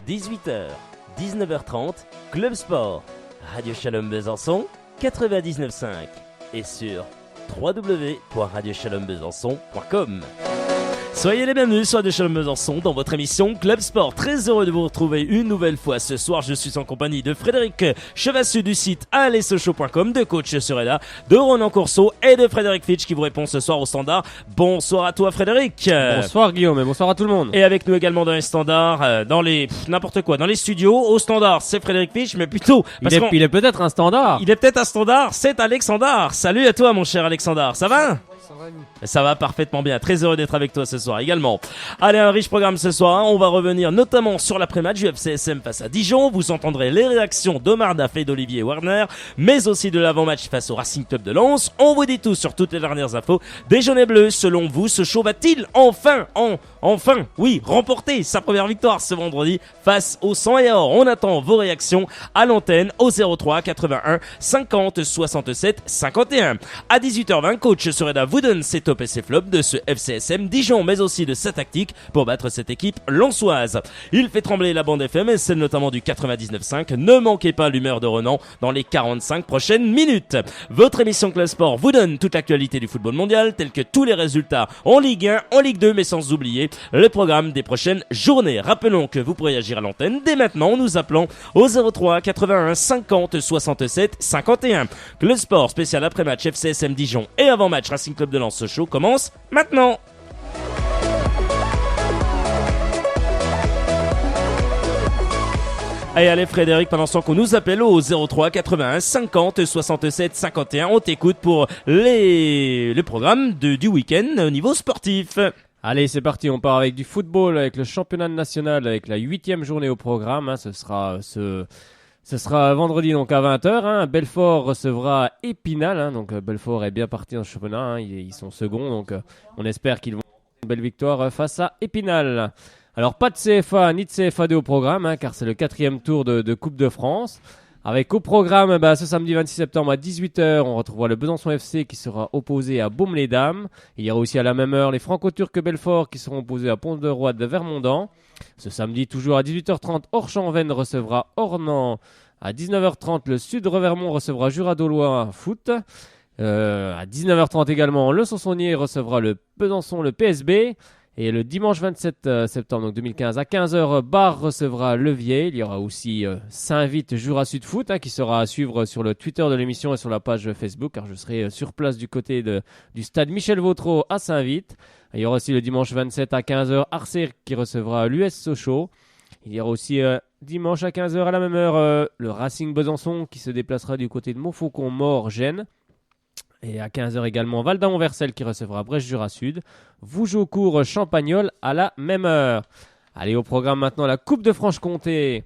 18h, 19h30, Club Sport, Radio Shalom Besançon, 99.5 et sur www.radioshalombesançon.com. Soyez les bienvenus sur Radio Shalom Besançon dans votre émission Club Sport. Très heureux de vous retrouver une nouvelle fois ce soir. Je suis en compagnie de Frédéric Chevassu du site allesochaux.com, de coach Sureda, de Ronan Courceau et de Frédéric Fitch qui vous répond ce soir au standard. Bonsoir à toi Frédéric. Bonsoir Guillaume et bonsoir à tout le monde. Et avec nous également dans les standards, dans les n'importe quoi, dans les studios, au standard c'est Frédéric Fitch, mais plutôt il est peut-être un standard. Il est peut-être un standard, c'est Alexandre. Salut à toi mon cher Alexandre, ça va? Ça va parfaitement bien, très heureux d'être avec toi ce soir également. Allez, un riche programme ce soir, on va revenir notamment sur l'après-match du FCSM face à Dijon. Vous entendrez les réactions d'Omar Daf et d'Olivier Warner, mais aussi de l'avant-match face au Racing Club de Lens. On vous dit tout sur toutes les dernières infos des jaunes et bleus. Selon vous, ce show va-t-il enfin, remporter sa première victoire ce vendredi face au 100 et or? On attend vos réactions à l'antenne au 03 81 50 67 51. À 18h20, coach Sureda vous donne ses tops et ses flops de ce FCSM Dijon, mais aussi de sa tactique pour battre cette équipe lensoise. Il fait trembler la bande FM et celle notamment du 99.5. Ne manquez pas l'humeur de Ronan dans les 45 prochaines minutes. Votre émission Club Sport vous donne toute l'actualité du football mondial, tels que tous les résultats en Ligue 1, en Ligue 2, mais sans oublier le programme des prochaines journées. Rappelons que vous pourrez agir à l'antenne dès maintenant en nous appelant au 03 81 50 67 51. Club Sport spécial après-match FCSM Dijon et avant-match Racing Club de Lens. Ce show commence maintenant. Allez Frédéric, pendant ce temps qu'on nous appelle au 03 81 50 67 51, on t'écoute pour le programme du week-end au niveau sportif. Allez, c'est parti, on part avec du football, avec le championnat national, avec la 8e journée au programme. Ce sera vendredi donc à 20h. Belfort recevra Épinal. Donc Belfort est bien parti en championnat. Ils sont seconds. Donc on espère qu'ils vont avoir une belle victoire face à Épinal. Alors pas de CFA ni de CFA2 au programme, car c'est le 4e tour de Coupe de France. Avec au programme ce samedi 26 septembre à 18h, on retrouvera le Besançon FC qui sera opposé à Baume-les-Dames. Il y aura aussi à la même heure les Franco-Turcs Belfort qui seront opposés à Pont-de-Roide de Vermondans. Ce samedi, toujours à 18h30, Orchamps-Veynes recevra Ornans. À 19h30, le Sud-Revermont recevra Jura-Dolois Foot. À 19h30 également, le Sansonnier recevra le Besançon, le PSB. Et le dimanche 27 septembre donc 2015 à 15h, Bar recevra Levier. Il y aura aussi Saint-Vite Jura Sud Foot qui sera à suivre sur le Twitter de l'émission et sur la page Facebook, car je serai sur place du côté du stade Michel Vautreau à Saint-Vite. Il y aura aussi le dimanche 27 à 15h, Arcer qui recevra l'US Sochaux. Il y aura aussi dimanche à 15h à la même heure le Racing Besançon qui se déplacera du côté de Montfaucon-Mort-Gênes. Et à 15h également, Valdaon-Versel qui recevra Brèche-Jura-Sud. Vougeaucourt-Champagnol à la même heure. Allez, au programme maintenant, la Coupe de Franche-Comté.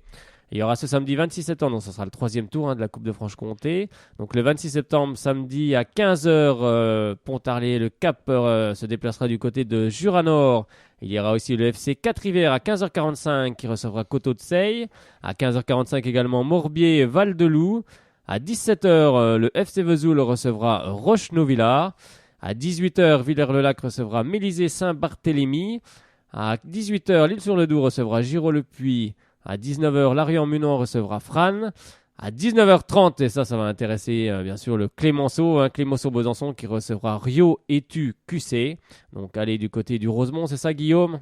Il y aura ce samedi 26 septembre, donc ce sera le 3e tour de la Coupe de Franche-Comté. Donc le 26 septembre, samedi à 15h, Pontarlier, le Cap se déplacera du côté de Jura-Nord. Il y aura aussi le FC 4-Rivières à 15h45 qui recevra Coteau-de-Seye. À 15h45 également, Morbier, Val-de-Loup. À 17h, le FC Vesoul recevra Roche-Novillard. À 18h, Villers-le-Lac recevra Mélisée-Saint-Barthélemy. À 18h, l'Île-sur-le-Doubs recevra Giraud-le-Puy. À 19h, Larian-Munon recevra Frasnes. À 19h30, et ça va intéresser bien sûr le Clémenceau, Clémenceau-Besançon qui recevra Rio-Étu-QC. Donc allez du côté du Rosemont, c'est ça Guillaume ?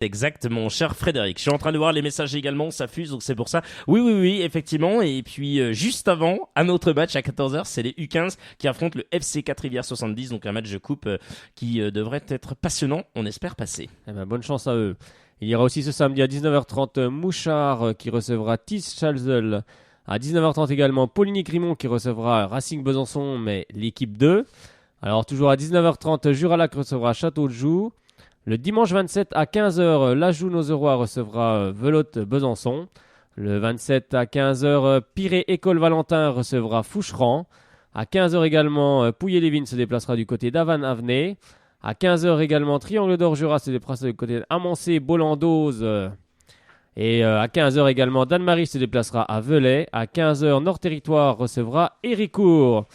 Exact, mon cher Frédéric. Je suis en train de voir les messages également, ça fuse, donc c'est pour ça. Oui, effectivement. Et puis, juste avant, un autre match à 14h, c'est les U15 qui affrontent le FC 4-Rivières 70, donc un match de coupe qui devrait être passionnant, on espère passer. Bonne chance à eux. Il y aura aussi ce samedi à 19h30 Mouchard qui recevra Tis Chalzel. À 19h30 également Poligny-Grimont qui recevra Racing Besançon, mais l'équipe 2. Alors toujours à 19h30 Jura-Lac recevra Château-de-Joux. Le dimanche 27 à 15h, l'Ajoux-Nozeroy recevra Velotte Besançon. Le 27 à 15h, Piré-École Valentin recevra Foucheran. À 15h également, Pouillet-Lévin se déplacera du côté d'Avan-Avenay. À 15h également, Triangle d'Or Jura se déplacera du côté d'Amancé-Bolandose. Et à 15h également, Dan-Marie se déplacera à Velay. À 15h, Nord-Territoire recevra Héricourt.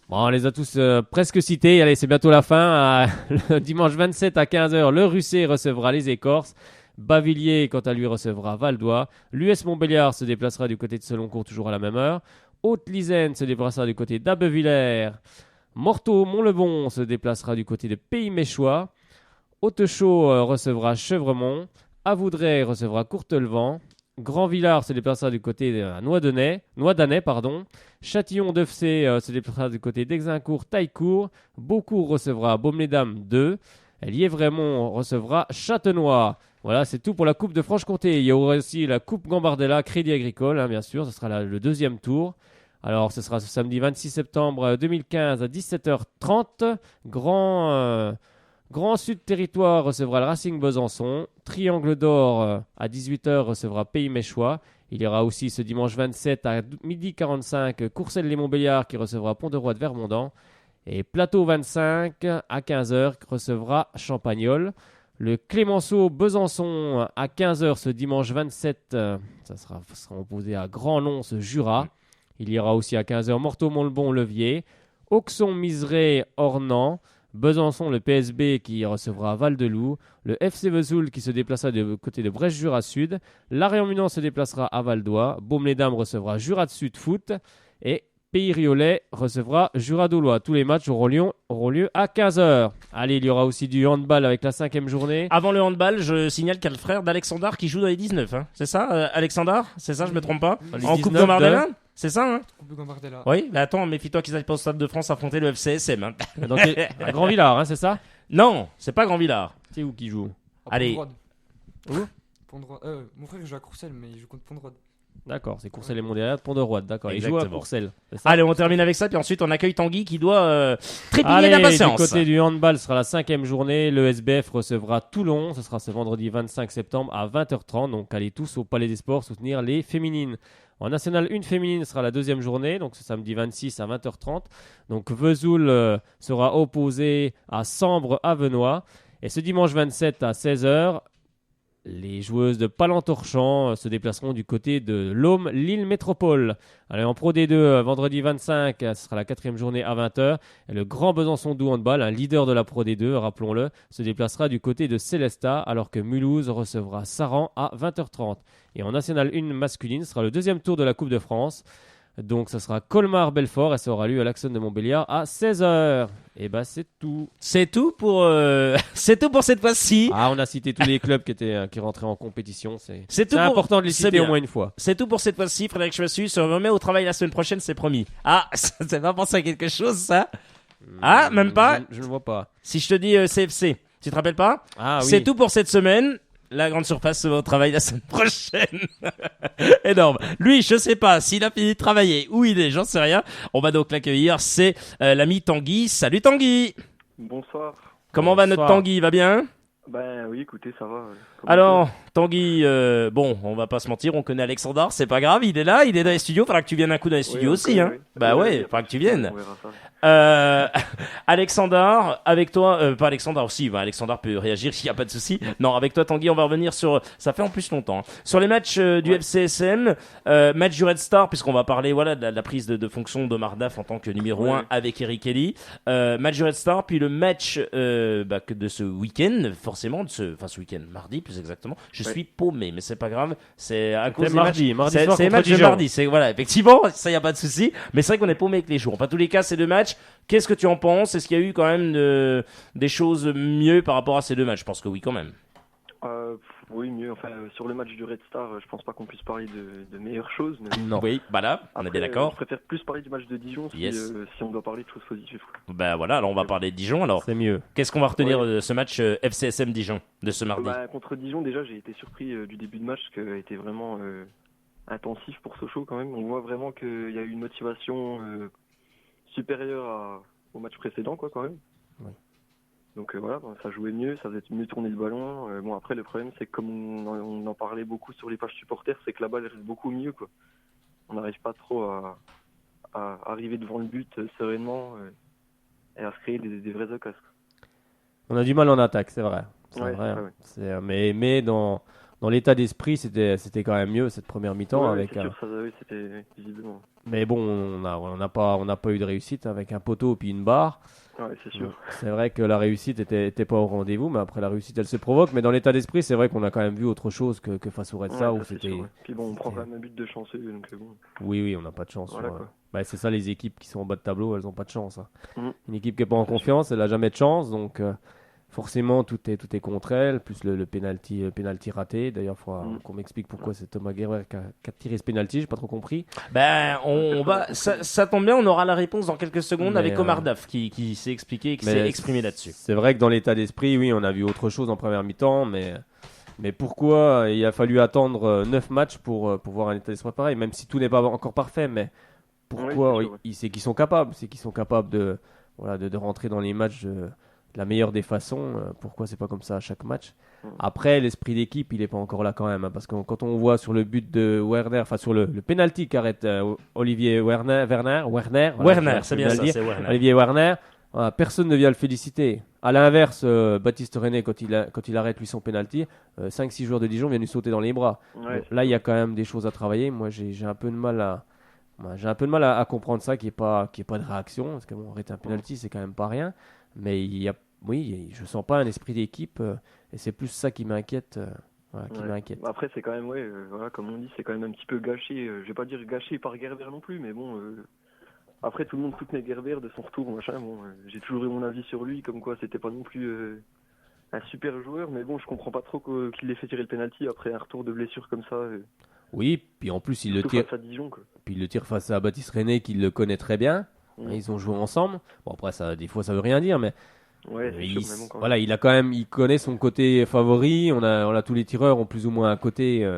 Bon, on les a tous presque cités. Allez, c'est bientôt la fin. Le dimanche 27 à 15h, le Russet recevra les Écorces. Bavilliers, quant à lui, recevra Valdois. L'US Montbéliard se déplacera du côté de Seloncourt, toujours à la même heure. Haute-Lisaine se déplacera du côté d'Abbevillers. Morteau, Montlebon se déplacera du côté de Pays-Méchois. Hautechau recevra Chevremont. Avoudray recevra Courtelvent. Grand-Villard se déplacera du côté de Noidanais. Châtillon-d'Œufsé se déplacera du côté d'Exincourt-Taillecourt. Beaucourt recevra Baume-les-Dames 2. Lièvremont recevra Châtenois. Voilà, c'est tout pour la Coupe de Franche-Comté. Il y aura aussi la Coupe Gambardella Crédit Agricole, bien sûr. Ce sera le deuxième tour. Alors, ce sera ce samedi 26 septembre 2015 à 17h30. Grand Sud Territoire recevra le Racing Besançon. Triangle d'Or à 18h recevra Pays-Méchois. Il y aura aussi ce dimanche 27 à 12h45 Courcelles-les-Montbéliards qui recevra Pont-de-Roi de Vermondans. Et Plateau 25 à 15h recevra Champagnole. Le Clémenceau-Besançon à 15h ce dimanche 27, ça sera opposé à Grand-Lons-Jura. Il y aura aussi à 15h Morteau-Montlebon-Levier, Auxon-Miseré-Ornans, Besançon, le PSB qui recevra Val-de-Loup, le FC Vesoul qui se déplacera du côté de Brèche-Jura-Sud, Larion-Munan se déplacera à Valdois, Baume-les-Dames recevra Jura-de-Sud Foot et Pays-Riolet recevra Jura-Dolois. Tous les matchs auront lieu à 15h. Allez, il y aura aussi du handball avec la 5e journée. Avant le handball, je signale qu'il y a le frère d'Alexandre qui joue dans les 19. Hein. C'est ça, Alexandre? C'est ça, je me trompe pas? En Coupe Gambardella? C'est ça, hein? Coupe Gambardella. Oui, mais attends, méfie-toi qu'ils aillent pas au Stade de France affronter le FCSM. Hein. Donc, à Grand-Villard, c'est ça? Non, c'est pas Grand-Villard. C'est où qui joue? Allez. Où? Mon frère joue à Courcelles, mais il joue contre Pont-de-Roi. D'accord, c'est Courcelles et Montbéliard, Pont-de-Roi, d'accord. Il joue à Courcelles. Allez, on termine avec ça, puis ensuite on accueille Tanguy qui doit trépigner d'impatience. Du côté du handball, ce sera la 5e journée. Le SBF recevra Toulon. Ce sera ce vendredi 25 septembre à 20h30. Donc allez tous au Palais des Sports soutenir les féminines. En National 1 féminine, ce sera la 2e journée, donc ce samedi 26 à 20h30. Donc Vesoul sera opposé à Sambre-Avenois. Et ce dimanche 27 à 16h, les joueuses de Palentorchamps se déplaceront du côté de l'Aume, Lille Métropole. Allez, en Pro D2, vendredi 25, ce sera la 4e journée à 20h. Et le Grand Besançon Doux Handball, un leader de la Pro D2, rappelons-le, se déplacera du côté de Célestat, alors que Mulhouse recevra Saran à 20h30. Et en National 1 masculine, ce sera le 2e tour de la Coupe de France. Donc, ça sera Colmar-Belfort et ça aura lieu à l'Axone de Montbéliard à 16h. Et bah, c'est tout. C'est tout pour cette fois-ci. Ah, on a cité tous les clubs qui rentraient en compétition. C'est important de les citer au moins une fois. C'est tout pour cette fois-ci. Frédéric Chevassu se remet au travail la semaine prochaine, c'est promis. Ah, ça fait pas penser à quelque chose, ça? Ah, même pas? Je ne vois pas. Si je te dis CFC, tu te rappelles pas? Ah oui. C'est tout pour cette semaine. La grande surface se va au travail la semaine prochaine. Énorme. Lui, je sais pas s'il a fini de travailler, où il est, j'en sais rien. On va donc l'accueillir. C'est l'ami Tanguy. Salut Tanguy. Bonsoir. Comment va notre Tanguy? Il va bien? Ben oui, écoutez, ça va. Alors, Tanguy, bon, on va pas se mentir, on connaît Alexandre, c'est pas grave, il est là, il est dans les studios, faudra que tu viennes un coup dans les studios aussi, hein. Oui. Bah ouais, faudra que tu viennes. Alexandre, avec toi, pas Alexandre aussi, bah Alexandre peut réagir s'il y a pas de souci. Non, avec toi Tanguy, on va revenir sur, ça fait en plus longtemps, hein. Sur les matchs du FCSM, match du Red Star, puisqu'on va parler, voilà, de la prise de fonction de Mardaf en tant que numéro 1 avec Eric Kelly. Match du Red Star, puis le match de ce week-end, forcément, ce week-end, mardi plus exactement. Je suis paumé, mais c'est pas grave. C'est à cause des mardi matchs. Soir c'est les matchs de mardi. C'est voilà, effectivement, ça y a pas de souci. Mais c'est vrai qu'on est paumé avec les jours. Enfin, tous les cas, ces deux matchs. Qu'est-ce que tu en penses? Est-ce qu'il y a eu quand même des choses mieux par rapport à ces deux matchs? Je pense que oui, quand même. Oui, mieux. Enfin, sur le match du Red Star, je pense pas qu'on puisse parler de meilleures choses. Mais... Non. Oui, bah là, on est bien d'accord. Je préfère plus parler du match de Dijon si on doit parler de choses positives. Bah voilà, alors on va parler de Dijon. Alors, c'est mieux. Qu'est-ce qu'on va retenir de ce match FCSM Dijon de ce mardi? Contre Dijon, déjà, j'ai été surpris du début de match, qui a été vraiment intensif pour Sochaux quand même. On voit vraiment qu'il y a eu une motivation supérieure au match précédent, quoi, quand même. Ouais. Donc voilà, ça jouait mieux, ça faisait mieux tourner le ballon. Bon, après, le problème, c'est que comme on en parlait beaucoup sur les pages supporters, c'est que la balle reste beaucoup mieux, quoi. On n'arrive pas trop à arriver devant le but sereinement et à se créer des vraies occasions. On a du mal en attaque, c'est vrai. C'est ouais, vrai. Ouais. Mais dans l'état d'esprit, c'était quand même mieux cette première mi-temps. Ouais, c'est sûr, ça, oui, c'était visiblement. Mais bon, on n'a pas eu de réussite avec un poteau puis une barre. Ouais, c'est sûr. C'est vrai que la réussite était pas au rendez-vous, mais après la réussite elle se provoque. Mais dans l'état d'esprit, c'est vrai qu'on a quand même vu autre chose que face au Red Star où ça, c'est c'était. sûr, ouais. Puis bon, on prend quand même un but de chanceux, donc bon. Oui, on n'a pas de chance. Voilà, quoi. Bah, c'est ça, les équipes qui sont en bas de tableau, elles ont pas de chance. Hein. Mm. Une équipe qui est pas en confiance, elle a jamais de chance, donc forcément tout est contre elle. Plus le penalty raté. D'ailleurs, il faudra qu'on m'explique pourquoi c'est Thomas Gerber qui a tiré ce penalty. J'ai pas trop compris. Ben, on va, ça tombe bien, on aura la réponse dans quelques secondes Mais, avec Omar Daf qui s'est expliqué, qui s'est exprimé là-dessus. C'est vrai que dans l'état d'esprit, oui, on a vu autre chose en première mi-temps, mais pourquoi il a fallu attendre 9 matchs pour voir un état d'esprit pareil, même si tout n'est pas encore parfait, mais pourquoi Oui, c'est sûr, ouais. c'est qu'ils sont capables de rentrer dans les matchs de la meilleure des façons. Pourquoi c'est pas comme ça à chaque match? Après, l'esprit d'équipe, il est pas encore là quand même, hein, parce que quand on voit sur le but de Werner, enfin sur le penalty qu'arrête Olivier Werner, c'est bien ça, c'est Werner. Olivier Werner, personne ne vient le féliciter. À l'inverse, Baptiste René, quand il arrête lui son penalty, 5-6 joueurs de Dijon viennent lui sauter dans les bras. Ouais, Bon, là, il y a quand même des choses à travailler. Moi, j'ai un peu de mal à comprendre ça, qu'il n'y ait pas de réaction, parce que bon, arrêter un penalty, c'est quand même pas rien. Mais je sens pas un esprit d'équipe, et c'est plus ça qui m'inquiète. M'inquiète. Après, c'est quand même, voilà, comme on dit, c'est quand même un petit peu gâché. Je vais pas dire gâché par Gerber non plus, mais bon. Après, tout le monde soutenait Gerber de son retour, machin. Bon, j'ai toujours eu mon avis sur lui, comme quoi c'était pas non plus un super joueur, mais bon, je comprends pas trop qu'il ait fait tirer le penalty après un retour de blessure comme ça. Oui, puis en plus il le tire. Face à Dijon, quoi. Puis il le tire face à Baptiste René, qui le connaît très bien. Ils ont joué ensemble. Bon, après, ça, des fois, ça veut rien dire, mais ouais, c'est sûr, mais bon, quand voilà, il connaît son côté favori. On a tous les tireurs ont plus ou moins un côté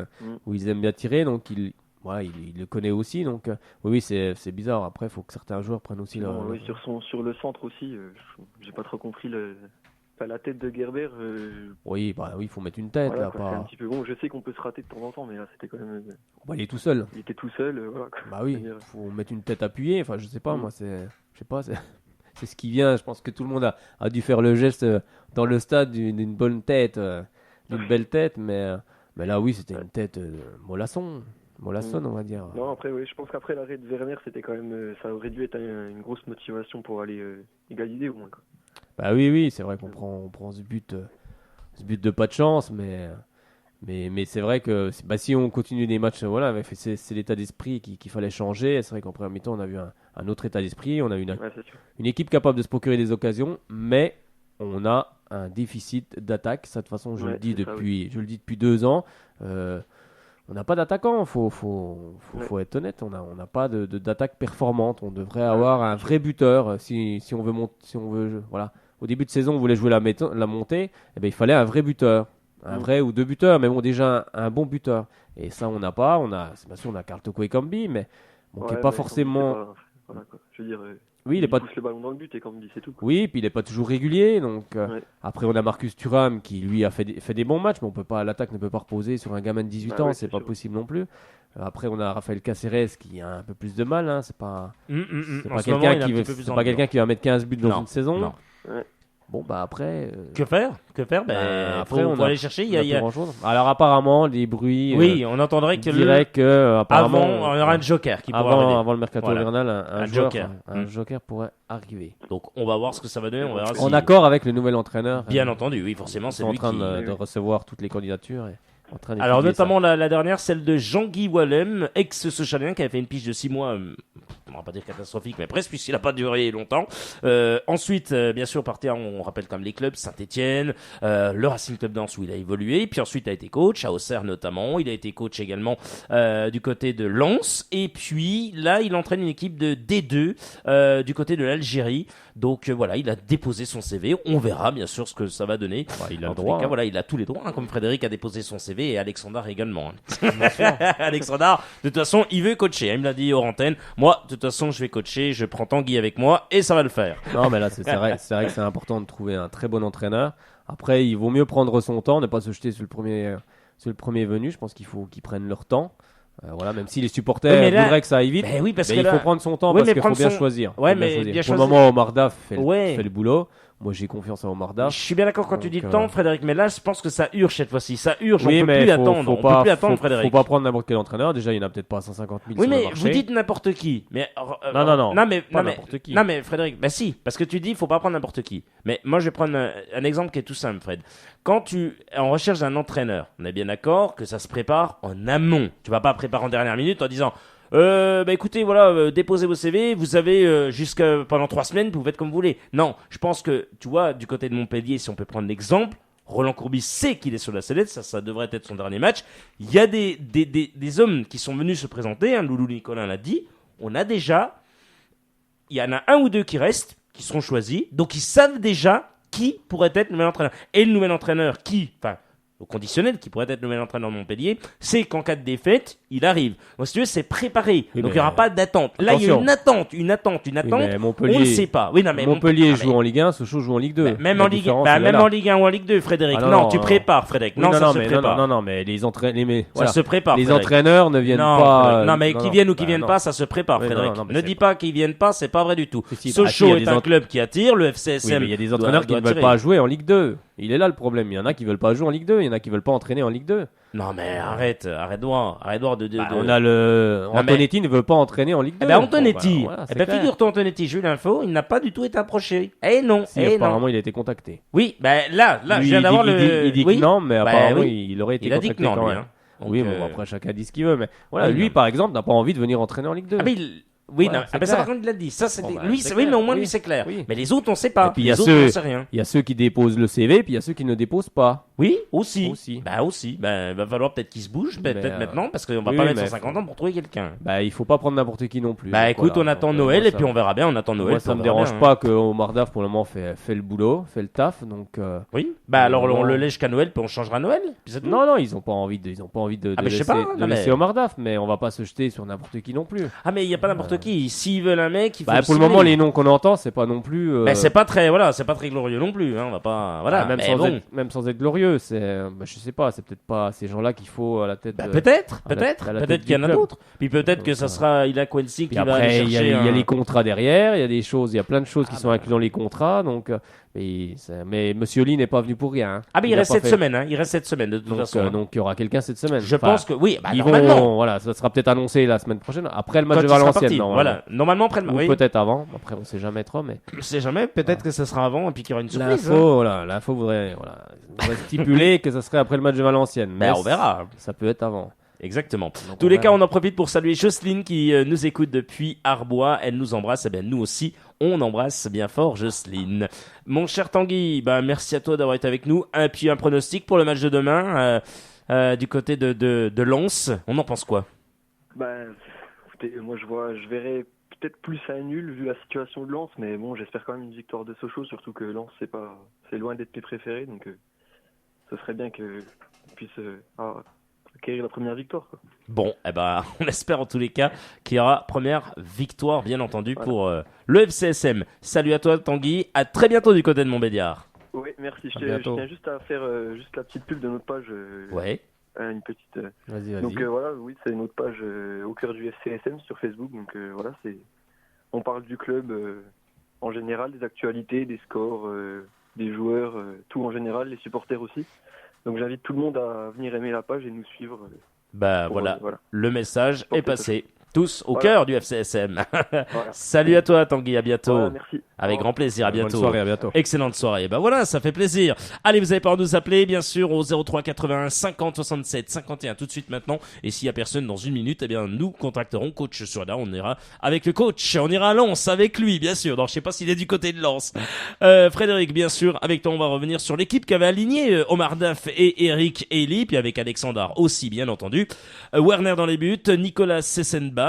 où ils aiment bien tirer, donc il le connaît aussi. Donc oui, c'est bizarre. Après, il faut que certains joueurs prennent aussi leur. Oui, sur le centre aussi, j'ai pas trop compris la tête de Gerber. Oui, il faut mettre une tête voilà, là, quoi, pas. c'est un petit peu bon. Je sais qu'on peut se rater de temps en temps, mais là, c'était quand même. Il est tout seul. Il était tout seul, voilà. Quoi. Bah oui, faut mettre une tête appuyée. Enfin, je sais pas, moi, je sais pas, c'est ce qui vient. Je pense que tout le monde a dû faire le geste dans le stade d'une bonne tête, d'une belle tête, mais là, oui, c'était une tête mollasson, on va dire. Non, après, oui, je pense qu'après l'arrêt de Werner, c'était quand même, ça aurait dû être une grosse motivation pour aller égaliser au moins, quoi. Bah oui, c'est vrai qu'on prend ce but de pas de chance, mais c'est vrai que si on continue les matchs, voilà, c'est l'état d'esprit qu'il fallait changer. C'est vrai qu'en première mi-temps, on a vu un autre état d'esprit, on a eu une équipe capable de se procurer des occasions, mais on a un déficit d'attaque. Ça, de toute façon, je le dis depuis 2 ans. On n'a pas d'attaquant, faut être honnête. On n'a pas d'attaque performante. On devrait avoir un vrai buteur si on veut voilà. Au début de saison, on voulait jouer la montée, eh ben, il fallait un vrai buteur. Un vrai ou 2 buteurs, mais bon, déjà un bon buteur. Et ça, on n'a pas. Bien sûr, on a Carl Toko Ekambi, mais qui n'est pas forcément. Voilà, quoi. Je veux dire, oui, il pousse le ballon dans le but, Ekambi, c'est tout. Quoi. Oui, puis il n'est pas toujours régulier. Donc, après, on a Marcus Thuram qui, lui, a fait des bons matchs, mais l'attaque ne peut pas reposer sur un gamin de 18 ans, c'est pas possible non plus. Après, on a Raphaël Caceres qui a un peu plus de mal. Hein. C'est pas quelqu'un qui va mettre 15 buts dans une saison. Non. Ouais. Bon, après. Que faire après, on va aller chercher. Il y a... Alors, apparemment, les bruits. Oui, on entendrait que apparemment, on aura un joker qui pourra arriver. Avant le mercato hivernal, un joker. Un joker pourrait arriver. Donc, on va voir ce que ça va donner. On verra en accord avec le nouvel entraîneur. Bien entendu, oui, forcément, c'est lui en train de recevoir toutes les candidatures. Alors notamment la dernière, celle de Jean-Guy Wallem, ex-Sochalien, qui avait fait une pige de 6 mois, on va pas dire catastrophique, mais presque, puisqu'il n'a pas duré longtemps. Ensuite, bien sûr, partait, on rappelle comme les clubs, Saint-Etienne, le Racing Club d'Ans où il a évolué, puis ensuite a été coach, à Auxerre notamment, il a été coach également du côté de Lens, et puis là, il entraîne une équipe de D2 du côté de l'Algérie. Donc voilà, il a déposé son CV, on verra bien sûr ce que ça va donner. Il a le droit. Voilà, il a tous les droits, comme Frédéric a déposé son CV et Alexandre également. Alexandre, de toute façon, il veut coacher. Il me l'a dit hors antenne. Moi, de toute façon, je vais coacher. Je prends Tanguy avec moi et ça va le faire. Non, mais là, c'est vrai que c'est important de trouver un très bon entraîneur. Après, il vaut mieux prendre son temps, ne pas se jeter sur le premier venu. Je pense qu'il faut qu'ils prennent leur temps. Voilà, même si les supporters voudraient que ça aille vite, oui, il faut prendre son temps parce qu'il faut bien choisir. Ouais, mais bien Pour le moment, Omar Daf fait le boulot. Moi, j'ai confiance en Omar Je Daf. suis bien d'accord quand tu dis Donc, temps, Frédéric, mais là, je pense que ça urge cette fois-ci. Ça urge, Oui, on peut mais plus attendre. faut On peut plus attendre, Frédéric. Faut pas prendre n'importe quel entraîneur. Déjà, il y en a peut-être pas 150 000 Oui, sur mais le marché. vous dites n'importe qui. Mais Non, non, mais pas non, mais n'importe qui. non, mais Frédéric, bah si, parce que tu dis, faut pas prendre n'importe qui. Mais moi, je vais prendre un exemple qui est tout simple, Fred. Quand tu es en recherche d'un entraîneur, on est bien d'accord que ça se prépare en amont. Tu vas pas préparer en dernière minute en disant. Écoutez, voilà, déposez vos CV, vous avez jusqu'à pendant 3 semaines, vous faites comme vous voulez. Non, je pense que, tu vois, du côté de Montpellier, si on peut prendre l'exemple, Roland Courbis sait qu'il est sur la sellette, ça devrait être son dernier match. Il y a des hommes qui sont venus se présenter, hein, Loulou Nicolin l'a dit, il y en a un ou deux qui restent, qui seront choisis, donc ils savent déjà qui pourrait être le nouvel entraîneur. Et le nouvel entraîneur au conditionnel, qui pourrait être le nouvel entraîneur de Montpellier, c'est qu'en cas de défaite, il arrive. Donc, si tu veux, c'est préparé. Oui, donc, il n'y aura pas d'attente. Là, il y a une attente. Oui, mais Montpellier, on ne sait pas. Oui, non, mais Montpellier joue en Ligue 1, Sochaux joue en Ligue 2. Même en Ligue 1 ou en Ligue 2, Frédéric. Non, tu prépares, Frédéric. Oui, Non, ça se prépare. Non, mais les entraîneurs, Ça se prépare. les Frédéric. entraîneurs ne viennent pas. Non, mais qu'ils viennent ou qu'ils viennent pas, ça se prépare, Oui, Frédéric. non, mais Ne c'est dis pas qu'ils viennent pas, c'est pas vrai du tout. Si, Sochaux il y a est un club qui attire, le Oui, FCSM. mais il y a des entraîneurs qui ne veulent pas jouer en Ligue 2. Il est là le problème. Il y en a qui veulent pas jouer en Ligue 2. Il y en a qui veulent pas entraîner en Ligue 2. Non, mais arrête voir de. On a le. Non, mais- Antonetti ne veut pas entraîner en Ligue 2. Eh ben Antonetti, Bon, voilà, c'est clair. figure-toi Antonetti, j'ai eu l'info, il n'a pas du tout été approché. Eh non, Si, apparemment, il a été contacté. Oui, là, Lui, je viens d'avoir il dit oui. que non, mais Bah, apparemment, oui. il aurait été Il a dit contacté que non, quand lui. même. Hein. Donc, Oui, bon, après, chacun dit ce qu'il veut, mais voilà, oui, lui, non. par exemple, n'a pas envie de venir entraîner en Ligue 2. Ah, mais oui, Voilà, non. c'est Ça, clair. par contre, il l'a dit. Ça, c'était. Bon, bah, lui, c'est oui, mais au clair, moins, oui. lui, c'est clair. Oui. Mais les autres, on sait pas. Et puis, il y a les autres, ceux- on sait rien. Il y a ceux qui déposent le CV, puis il y a ceux qui ne déposent pas. Oui, aussi. Aussi. Aussi. Il va falloir peut-être qu'il se bouge, peut-être Mais, maintenant, parce qu'on va oui, pas mettre mais 150 ans pour trouver quelqu'un. Bah, il faut pas prendre n'importe qui non plus. Bah, Donc, écoute, voilà. on attend Donc, Noël moi, et puis on verra bien. On attend Noël. Moi, puis ça on me verra dérange bien, pas que Omar Daf, pour le moment, fait le boulot, fait le taf. Donc, Oui. Bah, alors, on non. le lèche qu'à Noël, puis on changera Noël. Puis c'est tout. non, ils ont pas envie de Ah, mais je sais laisser, pas, de non, mais- laisser Omar Daf, mais on va pas se jeter sur n'importe qui non plus. Ah, mais il n'y a pas n'importe qui. S'ils veulent un mec, il faut. Bah, le pour le cibler. moment, les noms qu'on entend, c'est pas non plus. C'est pas très glorieux non plus. Hein. On va pas. Voilà. même, mais sans bon. même sans être glorieux, je sais pas, c'est peut-être pas ces gens-là qu'il faut à la tête. Bah, de- peut-être à la peut-être tête qu'il y en du a club. d'autres. Puis peut-être que ça sera Ila Quincy qui Puis va aller après, il y a chercher les contrats derrière, il y a des choses, il y a plein de choses qui sont bah. incluses dans les contrats, donc. Mais Monsieur Lee n'est pas venu pour rien. Hein. Ah, mais il a reste pas cette fait- semaine. Hein. Il reste cette semaine de toute façon. hein. Donc il y aura quelqu'un cette semaine. Je Enfin, pense que oui. Bah, ils normalement. vont, voilà, ça sera peut-être annoncé la semaine prochaine, après le match Quand de il sera Valenciennes. parti. Normalement. Voilà. Normalement après le Ou oui. peut-être avant. Après, on sait jamais trop, mais Je sais jamais. Peut-être que ça sera avant et puis qu'il y aura une surprise. hein. l'info voudrait stipuler que ça serait après le match de Valenciennes. Ben, on verra. Ça peut être avant. Exactement. Donc, Tous les on cas, verra. on en profite pour saluer Jocelyne qui nous écoute depuis Arbois. Elle nous embrasse. Et bien, nous aussi, on embrasse bien fort Jocelyne. Mon cher Tanguy, merci à toi d'avoir été avec nous. Et puis un pronostic pour le match de demain du côté de Lens. On en pense quoi? Écoutez, moi je verrais peut-être plus à nul vu la situation de Lens, mais bon, j'espère quand même une victoire de Sochaux, surtout que Lens c'est loin d'être mes préférés, donc ce serait bien qu'on puisse acquérir la première victoire, quoi. Bon, on espère en tous les cas qu'il y aura première victoire, bien entendu, Voilà. pour le FCSM. Salut à toi, Tanguy. À très bientôt du côté de Montbéliard. Oui, merci. Je bientôt. tiens juste à faire juste la petite pub de notre page. Ouais. Une petite. Vas-y. Donc voilà, oui, c'est notre page au cœur du FCSM sur Facebook. Donc voilà, on parle du club en général, des actualités, des scores, des joueurs, tout en général, les supporters aussi. Donc j'invite tout le monde à venir aimer la page et nous suivre. Voilà, le message est passé. Tous au Voilà. cœur du FCSM. Voilà. Salut à toi, Tanguy. À bientôt. Voilà, merci. Avec grand plaisir. À bientôt. Bonne soirée, à bientôt. Excellente soirée. Voilà, ça fait plaisir. Allez, vous avez pas à nous appeler, bien sûr, au 03 81 50 67 51 tout de suite maintenant. Et s'il y a personne dans une minute, nous contacterons coach sur là. On ira avec le coach. On ira à Lens avec lui, bien sûr. Donc, je sais pas s'il est du côté de Lens. Frédéric, bien sûr, avec toi, on va revenir sur l'équipe qui avait aligné Omar Daf et Eric Elie, puis avec Alexandre aussi, bien entendu. Werner dans les buts, Nicolas Sessenba,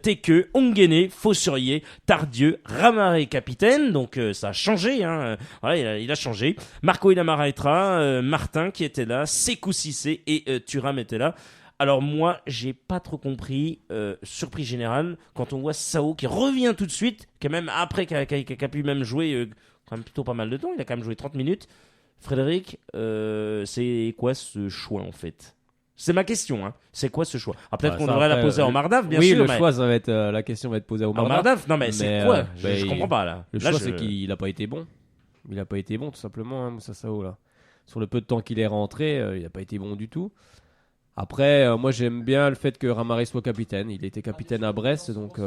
Teke, Ongene, Fossurier, Tardieu, Ramaré capitaine, donc ça a changé, hein. Voilà, il a changé. Marco Ilamaraitra, Martin qui était là, Sekou Cissé et Thuram était là. Alors moi, j'ai pas trop compris, surprise générale, quand on voit Sao qui revient tout de suite, qui même après, qui a pu même jouer quand même plutôt pas mal de temps, il a quand même joué 30 minutes. Frédéric, c'est quoi ce choix en fait? C'est ma question, hein. C'est quoi ce choix? Peut-être qu'on devrait la poser à Omar Daf, bien sûr. Oui, le choix, ça va être la question va être posée à Omar Omar Daf. Daf, non mais c'est quoi? Je comprends pas là. Le Là, choix, c'est qu'il n'a pas été bon. Il n'a pas été bon, tout simplement, hein, Moussa Sao, là. Sur le peu de temps qu'il est rentré, il n'a pas été bon du tout. Après, moi, j'aime bien le fait que Ramari soit capitaine. Il était capitaine à Brest, donc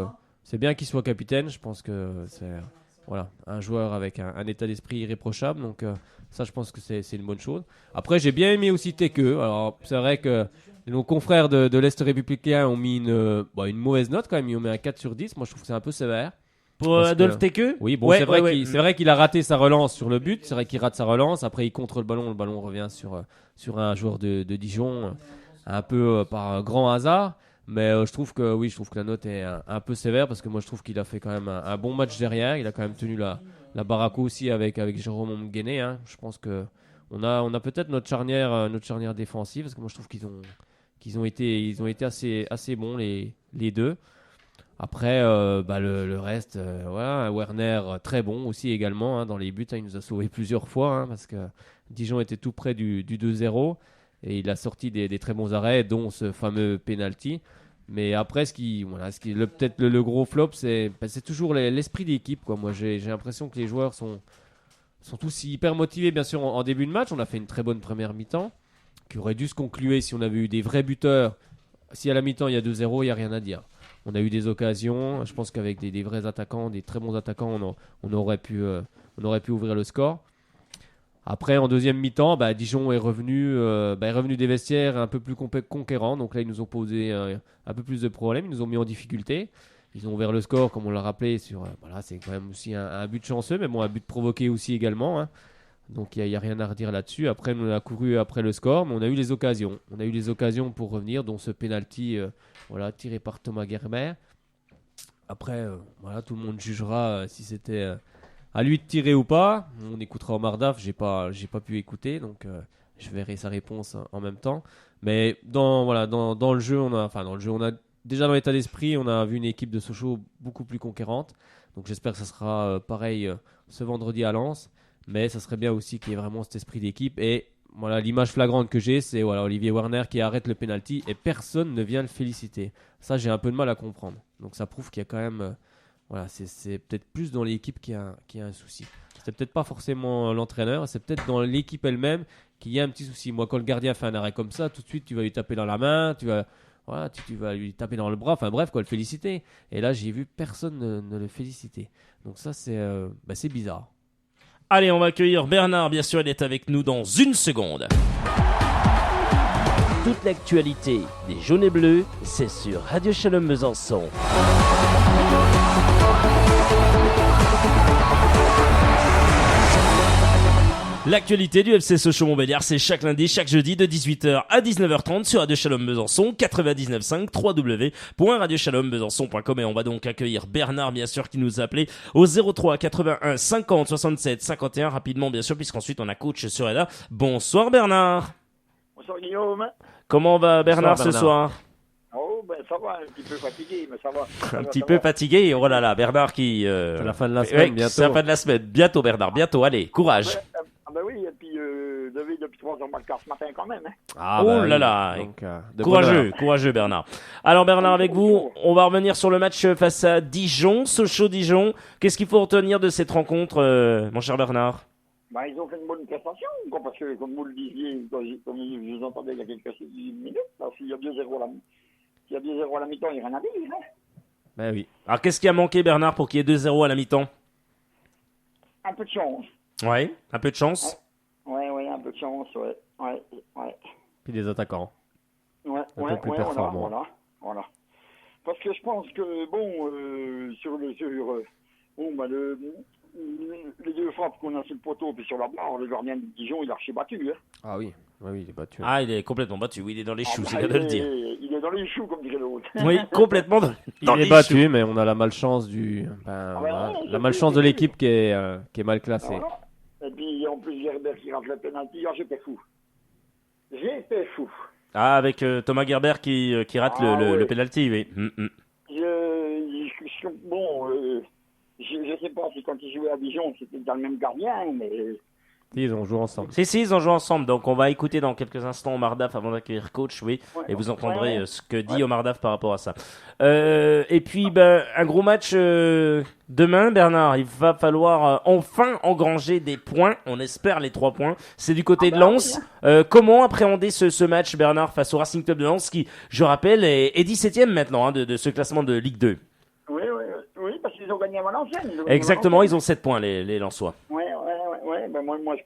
c'est bien qu'il soit capitaine. Je pense que c'est un joueur avec un état d'esprit irréprochable. Donc ça, je pense que c'est une bonne chose. Après, j'ai bien aimé aussi Teke. Alors, c'est vrai que nos confrères de l'Est républicain ont mis une mauvaise note quand même. Ils ont mis un 4 sur 10. Moi, je trouve que c'est un peu sévère. Pour Adolphe Teke. Oui, bon, c'est vrai qu'il a raté sa relance sur le but. C'est vrai qu'il rate sa relance. Après, il contre le ballon revient sur un joueur de Dijon, un peu par grand hasard. Mais je trouve que la note est un peu sévère parce que moi, je trouve qu'il a fait quand même un bon match derrière. Il a quand même tenu la baraque aussi avec Jérôme Mguéné, hein. Je pense que on a peut-être notre charnière défensive parce que moi, je trouve qu'ils ont été assez bons les deux. Après, le reste, Werner très bon aussi également, hein, dans les buts, hein, il nous a sauvé plusieurs fois, hein, parce que Dijon était tout près du 2-0 et il a sorti des très bons arrêts, dont ce fameux penalty. Mais après, peut-être le gros flop, c'est toujours l'esprit d'équipe, quoi. Moi, j'ai l'impression que les joueurs sont tous hyper motivés, bien sûr, en début de match. On a fait une très bonne première mi-temps qui aurait dû se concluer si on avait eu des vrais buteurs. Si à la mi-temps il y a 2-0, il n'y a rien à dire. On a eu des occasions. Je pense qu'avec des vrais attaquants, des très bons attaquants, on aurait pu ouvrir le score. Après, en deuxième mi-temps, Dijon est revenu des vestiaires un peu plus conquérant. Donc là, ils nous ont posé un peu plus de problèmes. Ils nous ont mis en difficulté. Ils ont ouvert le score, comme on l'a rappelé. C'est quand même aussi un but chanceux, mais bon, un but provoqué aussi également, hein. Donc il n'y a rien à redire là-dessus. Après, on a couru après le score, mais on a eu les occasions. On a eu les occasions pour revenir, dont ce penalty tiré par Thomas Gerber. Après, tout le monde jugera si c'était à lui de tirer ou pas. On écoutera Omar Daf, j'ai pas pu écouter, donc je verrai sa réponse en même temps. Mais dans le jeu, on a déjà dans l'état d'esprit, on a vu une équipe de Sochaux beaucoup plus conquérante. Donc j'espère que ça sera pareil ce vendredi à Lens. Mais ça serait bien aussi qu'il y ait vraiment cet esprit d'équipe. Et voilà, l'image flagrante que j'ai, c'est Olivier Werner qui arrête le penalty et personne ne vient le féliciter. Ça, j'ai un peu de mal à comprendre. Donc ça prouve qu'il y a quand même... c'est peut-être plus dans l'équipe qu'il y a un souci. C'est peut-être pas forcément l'entraîneur, c'est peut-être dans l'équipe elle-même qu'il y a un petit souci. Moi, quand le gardien fait un arrêt comme ça, tout de suite, tu vas lui taper dans la main, tu vas lui taper dans le bras, enfin bref, le féliciter. Et là, j'ai vu personne ne le féliciter. Donc ça, c'est bizarre. Allez, on va accueillir Bernard, bien sûr, il est avec nous dans une seconde. Toute l'actualité des jaunes et bleus, c'est sur Radio Shalom Besançon. L'actualité du FC Sochaux-Montbéliard, c'est chaque lundi, chaque jeudi de 18h à 19h30 sur Radio Shalom Besançon, 99.5 www.radioshalombesançon.com. Et on va donc accueillir Bernard, bien sûr, qui nous a appelé au 03 81 50 67 51 rapidement, bien sûr, puisqu'ensuite on a coach sur Eda. Bonsoir Bernard. Bonsoir Guillaume. Comment va Bernard ce soir? Oh, ça va, un petit peu fatigué, mais ça va. Un petit peu fatigué, oh là là, Bernard qui... C'est la fin de la semaine, bientôt. C'est la fin de la semaine, bientôt Bernard, bientôt, allez, courage. Oui, et puis depuis 3 heures marqué ce matin quand même. Hein. Oh là là, donc, courageux Bernard. Alors Bernard, avec vous, on va revenir sur le match face à Dijon, Sochaux-Dijon. Qu'est-ce qu'il faut retenir de cette rencontre, mon cher Bernard? Ils ont fait une bonne prestation, parce que comme vous le disiez, comme je vous entendais il y a quelques minutes, s'il y a 2-0 à la mi-temps, il n'y a rien à dire. Hein. Ben oui. Alors qu'est-ce qui a manqué Bernard pour qu'il y ait 2-0 à la mi-temps? Un peu de chance. Ouais, un peu de chance. Ouais, un peu de chance, ouais. Puis des attaquants. Ouais, plus performants. Voilà. Parce que je pense que, les deux frappes qu'on a sur le poteau puis sur la barre, le gardien de Dijon, il a archi battu. Hein. Ah oui, il est battu. Ah, il est complètement battu, oui, il est dans les choux, c'est le cas de le dire. Il est dans les choux, comme dirait l'autre. Oui, complètement dans il est battu, choux. Mais on a la malchance la malchance de l'équipe qui est mal classée. Voilà. Et puis, en plus, Gerber qui rate le penalty, j'étais fou. Ah, avec Thomas Gerber qui rate le penalty, oui. Je sais pas si quand il jouait à Dijon, c'était dans le même gardien, mais Si, ils ont joué ensemble. Si, ils ont joué ensemble. Donc, on va écouter dans quelques instants Omar Daf avant d'accueillir coach, oui. Ouais, Et vous entendrez ouais. ce que dit Omar Daf par rapport à ça. Et puis, un gros match demain, Bernard. Il va falloir enfin engranger des points. On espère les 3 points. C'est du côté de Lens. Comment appréhender ce match, Bernard, face au Racing Club de Lens, qui, je rappelle, est 17e maintenant de ce classement de Ligue 2. Oui, parce qu'ils ont gagné à Valenciennes. Exactement, ils ont 7 points, les Lensois. Ouais. Ben moi je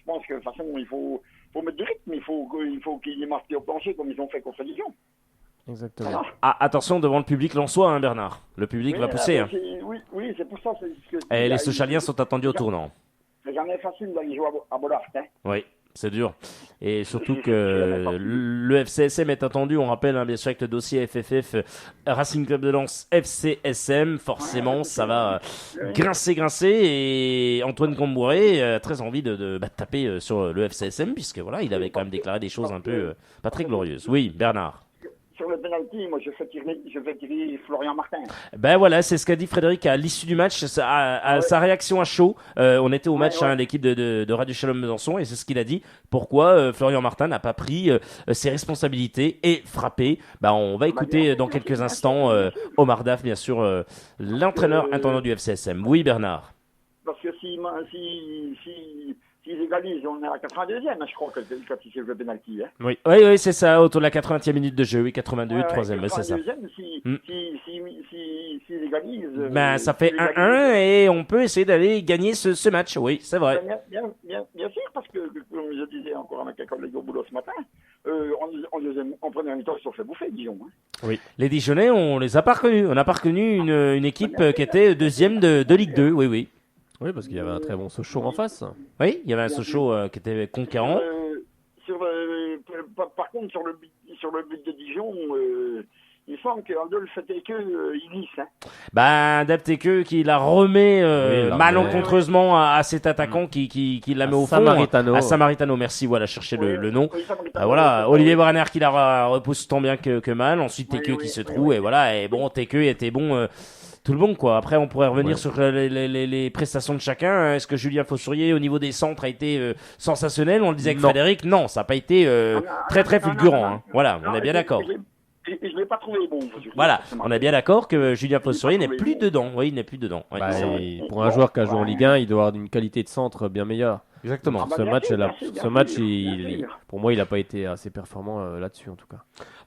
pense que de toute façon, il faut mettre du rythme. Il faut qu'ils marquent au plancher comme ils ont fait contre Dijon. Exactement. Voilà. Ah, attention devant le public lensois, hein, Bernard. Le public Oui, va pousser. Hein. Oui, c'est pour ça. Et les Sochaliens sont attendus au tournant. C'est jamais facile d'aller jouer à Bollard. Hein. Oui, c'est dur. Et surtout que le FCSM est attendu, on rappelle, hein, bien sûr, avec le dossier FFF Racing Club de Lens FCSM, forcément, ça va grincer. Et Antoine Combouré a très envie de taper sur le FCSM, puisque voilà, il avait quand même déclaré des choses un peu pas très glorieuses. Oui, Bernard. Sur le penalty, moi je fais tirer Florian Martin. Ben voilà, c'est ce qu'a dit Frédéric à l'issue du match, sa réaction à chaud. On était au match, hein, l'équipe de Radio Shalom Besançon, et c'est ce qu'il a dit. Pourquoi Florian Martin n'a pas pris ses responsabilités et frappé. On va écouter dans quelques instants Omar Daf, bien sûr, l'entraîneur intendant du FCSM. Oui, Bernard. Parce que s'ils égalisent, on est à la 82e, je crois, quand ils tirent le penalty. Hein. Oui, c'est ça, autour de la 80e minute de jeu, oui, 82, 3e, c'est ça. S'ils égalisent... ça fait 1-1 et on peut essayer d'aller gagner ce match, oui, c'est vrai. Bien sûr, parce que, comme je disais encore avec un collègue au boulot ce matin, en première mi-temps, ils se sont fait bouffer, Dijon. Hein. Oui. Les Dijonnais, on les a pas reconnus. On n'a pas reconnu une équipe qui était deuxième de Ligue 2, oui. Oui, parce qu'il y avait un très bon Sochaux en face. Oui, il y avait un Sochaux qui était conquérant. Par contre, sur le but de Dijon, il semble que Adolphe Teke, il glisse. Hein. Teke qui la remet malencontreusement à cet attaquant qui la met au fond. À Samaritano, merci, voilà, chercher le nom. Oui, voilà, Olivier Branner qui la repousse tant bien que mal. Ensuite, Teke qui se trouve, et voilà. Et bon, Teke était bon... tout le monde, quoi. Après, on pourrait revenir sur les prestations de chacun. Est-ce que Julien Fossourier, au niveau des centres, a été sensationnel? On le disait avec Frédéric. Non, ça n'a pas été très fulgurant. Hein. Voilà, on est bien d'accord. Je ne l'ai pas trouvé bon. Voilà, on est bien d'accord que Julien Fossourier n'est plus dedans. Oui, il n'est plus dedans. Ouais, pour un joueur qui a joué en Ligue 1, il doit avoir une qualité de centre bien meilleure. Exactement. Ce match, pour moi, il n'a pas été assez performant là-dessus, en tout cas.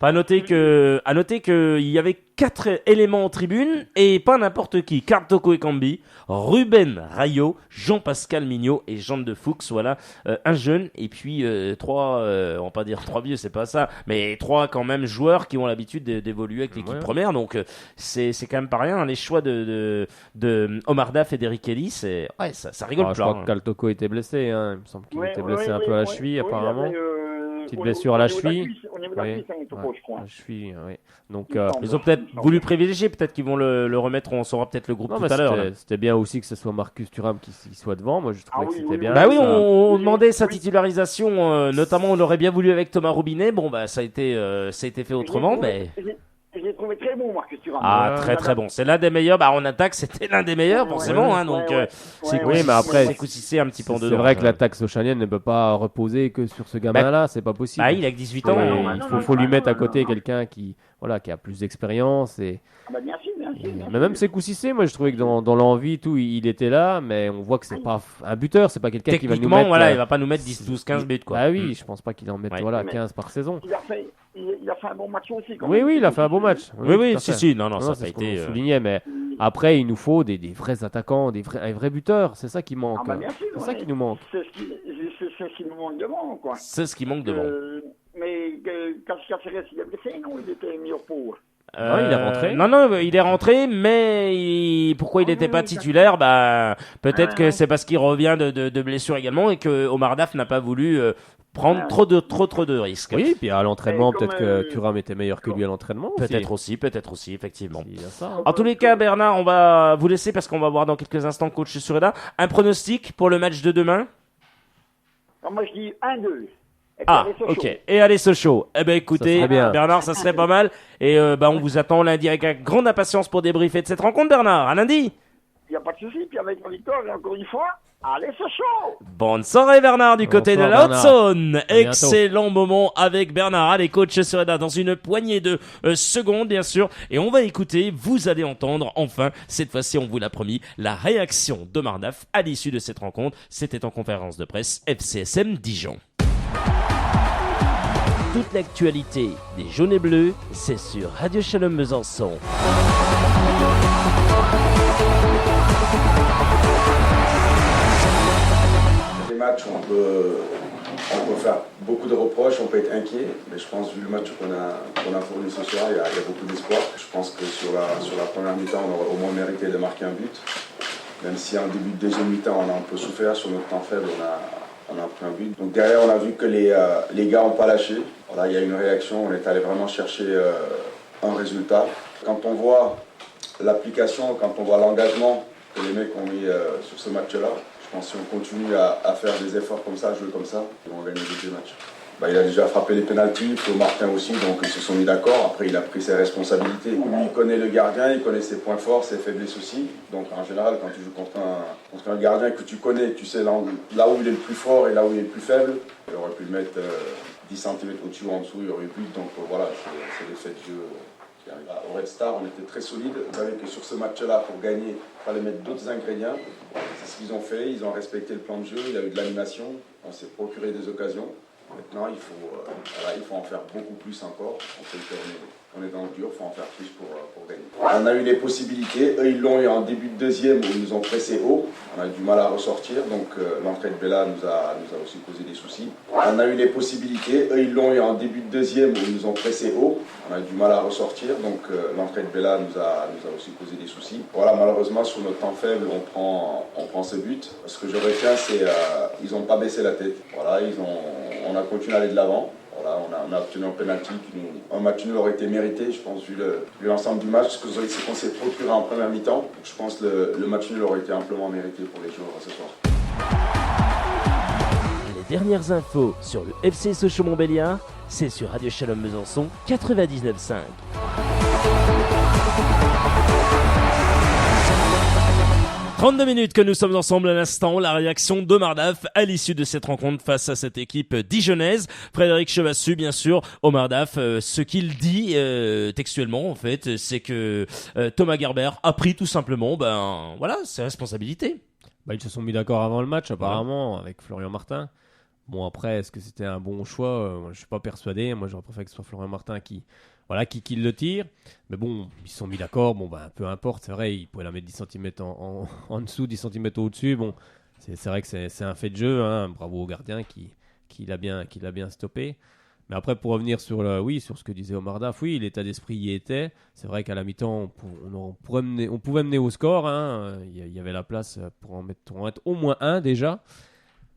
À noter qu'il y avait 4 éléments en tribune et pas n'importe qui. Carl Toko Ekambi, Ruben Rayo, Jean-Pascal Mignot et Jean de Fuchs. Voilà, un jeune et puis 3, on va pas dire 3 vieux, c'est pas ça, mais 3 quand même joueurs qui ont l'habitude d'évoluer avec l'équipe première. Donc c'est quand même pas rien. Hein. Les choix de Omar Daf et d'Eric Kelly, ça rigole pas. Je crois que Carl Toko était blessé. Hein. Il me semble qu'il était blessé un peu à la cheville, apparemment. Petite blessure à la cheville. Au niveau de la cuisse, je crois. La cheville, oui. Donc, ils ont peut-être voulu privilégier, peut-être qu'ils vont le remettre, on saura peut-être le groupe tout à l'heure. C'était bien aussi que ce soit Marcus Thuram qui soit devant. Moi, je trouvais que c'était bien. On demandait sa titularisation, notamment on aurait bien voulu avec Thomas Robinet. Bon, ça a été fait autrement, mais... Je l'ai trouvé très bon, Marcus Thuram. Très bon. C'est l'un des meilleurs. En attaque, c'était l'un des meilleurs, forcément. Mais après, c'est Coussissé un petit peu en dedans. C'est vrai que l'attaque sochalienne ne peut pas reposer que sur ce gamin-là. C'est pas possible. Il a que 18 ans. Il faut lui mettre à côté quelqu'un qui a plus d'expérience. Bien sûr. Mais même Coussissé, moi, je trouvais que dans l'envie, tout, il était là. Mais on voit que c'est pas un buteur. C'est pas quelqu'un qui va nous mettre... il va pas nous mettre 10, 12, 15 buts, quoi. Oui, je pense pas qu'il en mette 15 par saison. Il a fait un bon match aussi. Oui, il a fait un bon match. Oui, si. Non, ça a été souligné, mais après, il nous faut des vrais attaquants, un vrai buteur. C'est ça qui manque. C'est ça qui nous manque. C'est ce qui nous manque devant, quoi. C'est ce qui manque devant. Mais quand Caceres il est blessé, non, il était mis au pot. Il est rentré. Non, il est rentré, mais pourquoi il n'était pas titulaire? Peut-être que c'est parce qu'il revient de blessure également et que Omar Daf n'a pas voulu prendre trop de risques. Oui, puis à l'entraînement, peut-être que Thuram était meilleur que lui à l'entraînement. Peut-être aussi, effectivement. Ça, En tous les cas, Bernard, on va vous laisser parce qu'on va voir dans quelques instants coach Sureda. Un pronostic pour le match de demain? Moi, je dis 1-2. Ok. Et allez, Sochaux. Écoutez, Bernard, ça serait pas mal. Et on vous attend lundi avec grande impatience pour débriefer de cette rencontre, Bernard. À lundi. Il n'y a pas de souci. Puis avec la victoire, encore une fois, Allez, c'est chaud. Bonne soirée Bernard du côté de Bonsoir, la Haute-Saône. À bientôt. Excellent moment avec Bernard. Allez coach Sureda dans une poignée de secondes bien sûr. Et on va écouter, vous allez entendre enfin, cette fois-ci on vous l'a promis, la réaction d'Omar Daf à l'issue de cette rencontre. C'était en conférence de presse FCSM Dijon. Toute l'actualité des jaunes et bleus, c'est sur Radio Shalom Besançon. Les matchs, on peut faire beaucoup de reproches, on peut être inquiet, mais je pense vu le match qu'on a fourni ce soir, il y a beaucoup d'espoir. Je pense que sur la première mi-temps, on aurait au moins mérité de marquer un but. Même si en début de deuxième mi-temps, on a un peu souffert, sur notre temps faible, on a pris un but. Donc derrière, on a vu que les gars n'ont pas lâché. Voilà, il y a une réaction, on est allé vraiment chercher un résultat. Quand on voit l'application, quand on voit l'engagement que les mecs ont mis sur ce match-là, je pense que si on continue à faire des efforts comme ça, à jouer comme ça, ils vont gagner les deux matchs. Il a déjà frappé les pénaltys, Flo Martin aussi, donc ils se sont mis d'accord. Après, il a pris ses responsabilités. Lui, il connaît le gardien, il connaît ses points forts, ses faiblesses aussi. Donc en général, quand tu joues contre un gardien que tu connais, tu sais là où il est le plus fort et là où il est le plus faible, il aurait pu le mettre 10 cm au-dessus ou en dessous, il y aurait eu but. Donc voilà, c'est des faits de jeu qui arrivent. Au Red Star, on était très solide. Vous savez que sur ce match-là, pour gagner, il fallait mettre d'autres ingrédients. C'est ce qu'ils ont fait, ils ont respecté le plan de jeu, il y a eu de l'animation, on s'est procuré des occasions. Maintenant, il faut en faire beaucoup plus encore. On sait qu'on est dans le dur, il faut en faire plus pour gagner. On a eu les possibilités, eux ils l'ont eu en début de deuxième où ils nous ont pressé haut. On a eu du mal à ressortir, donc l'entrée de Bella nous a aussi posé des soucis. On a eu les possibilités, eux ils l'ont eu en début de deuxième où ils nous ont pressé haut. On a eu du mal à ressortir, donc l'entrée de Bella nous a aussi posé des soucis. Voilà, malheureusement sur notre temps faible, on prend ce but. Ce que je retiens, c'est ils n'ont pas baissé la tête. Voilà, on a continué à aller de l'avant. Voilà, on a obtenu un penalty. Un match nul aurait été mérité, je pense, vu l'ensemble du match. Ce qu'on s'est procuré en première mi-temps. Je pense que le match nul aurait été amplement mérité pour les joueurs ce soir. Les dernières infos sur le FC Sochaux-Montbéliard, c'est sur Radio Shalom Besançon 99.5. 32 minutes que nous sommes ensemble à l'instant, la réaction d'Omar Daf à l'issue de cette rencontre face à cette équipe dijonnaise. Frédéric Chevassu, bien sûr, Omar Daf, ce qu'il dit textuellement en fait, c'est que Thomas Gerber a pris tout simplement, ses responsabilités. Ils se sont mis d'accord avant le match apparemment avec Florian Martin. Bon après, est-ce que c'était un bon choix? Je suis pas persuadé. Moi j'aurais préféré que ce soit Florian Martin qui le tire. Mais bon, ils se sont mis d'accord. Peu importe. C'est vrai, ils pouvaient la mettre 10 cm en dessous, 10 cm au-dessus. Bon, c'est vrai que c'est un fait de jeu. Hein. Bravo au gardien qui l'a bien stoppé. Mais après, pour revenir sur ce que disait Omar Daf, oui, l'état d'esprit y était. C'est vrai qu'à la mi-temps, on pouvait mener au score. Hein. Il y avait la place pour en mettre au moins un déjà.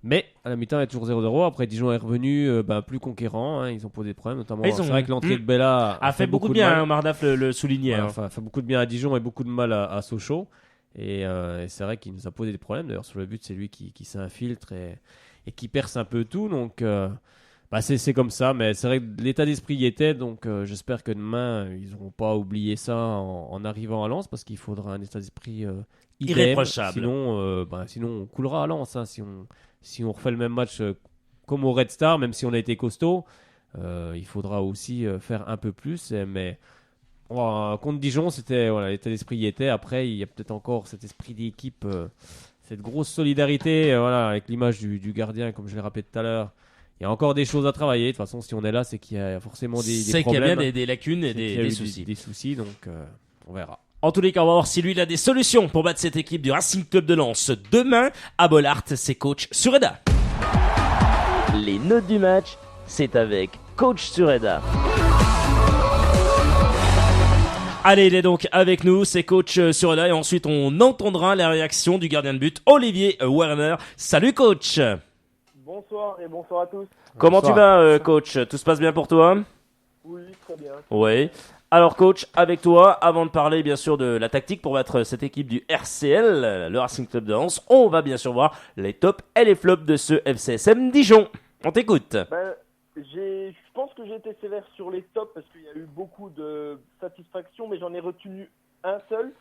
Mais à la mi-temps, il y a toujours 0-0. Après, Dijon est revenu plus conquérant. Hein. Ils ont posé des problèmes, notamment. C'est vrai que l'entrée de Bella a fait beaucoup de bien. Omar Daf le soulignait. A fait beaucoup de bien à Dijon et beaucoup de mal à Sochaux. Et c'est vrai qu'il nous a posé des problèmes. D'ailleurs, sur le but, c'est lui qui s'infiltre et qui perce un peu tout. Donc, c'est comme ça. Mais c'est vrai que l'état d'esprit y était. Donc, j'espère que demain, ils n'auront pas oublié ça en arrivant à Lens, parce qu'il faudra un état d'esprit irréprochable. Sinon, on coulera à Lens. Hein, si on refait le même match comme au Red Star, même si on a été costaud, il faudra aussi faire un peu plus. Mais contre Dijon, l'état d'esprit y était. Après, il y a peut-être encore cet esprit d'équipe, cette grosse solidarité avec l'image du gardien, comme je l'ai rappelé tout à l'heure. Il y a encore des choses à travailler. De toute façon, si on est là, c'est qu'il y a forcément des problèmes. C'est qu'il y a bien des lacunes et des soucis. Des soucis, donc on verra. En tous les cas, on va voir si lui il a des solutions pour battre cette équipe du Racing Club de Lens. Demain, à Bollaert, c'est coach Sureda. Les notes du match, c'est avec coach Sureda. Allez, il est donc avec nous, c'est coach Sureda, et ensuite on entendra la réaction du gardien de but, Olivier Werner. Salut coach. Bonsoir et bonsoir à tous. Comment tu vas coach? Tout se passe bien pour toi? Oui, très bien. Oui. Alors coach, avec toi, avant de parler bien sûr de la tactique pour battre cette équipe du RCL, le Racing Club de Lens, on va bien sûr voir les tops et les flops de ce FCSM Dijon. On t'écoute. Je pense que j'ai été sévère sur les tops parce qu'il y a eu beaucoup de satisfaction, mais j'en ai retenu un seul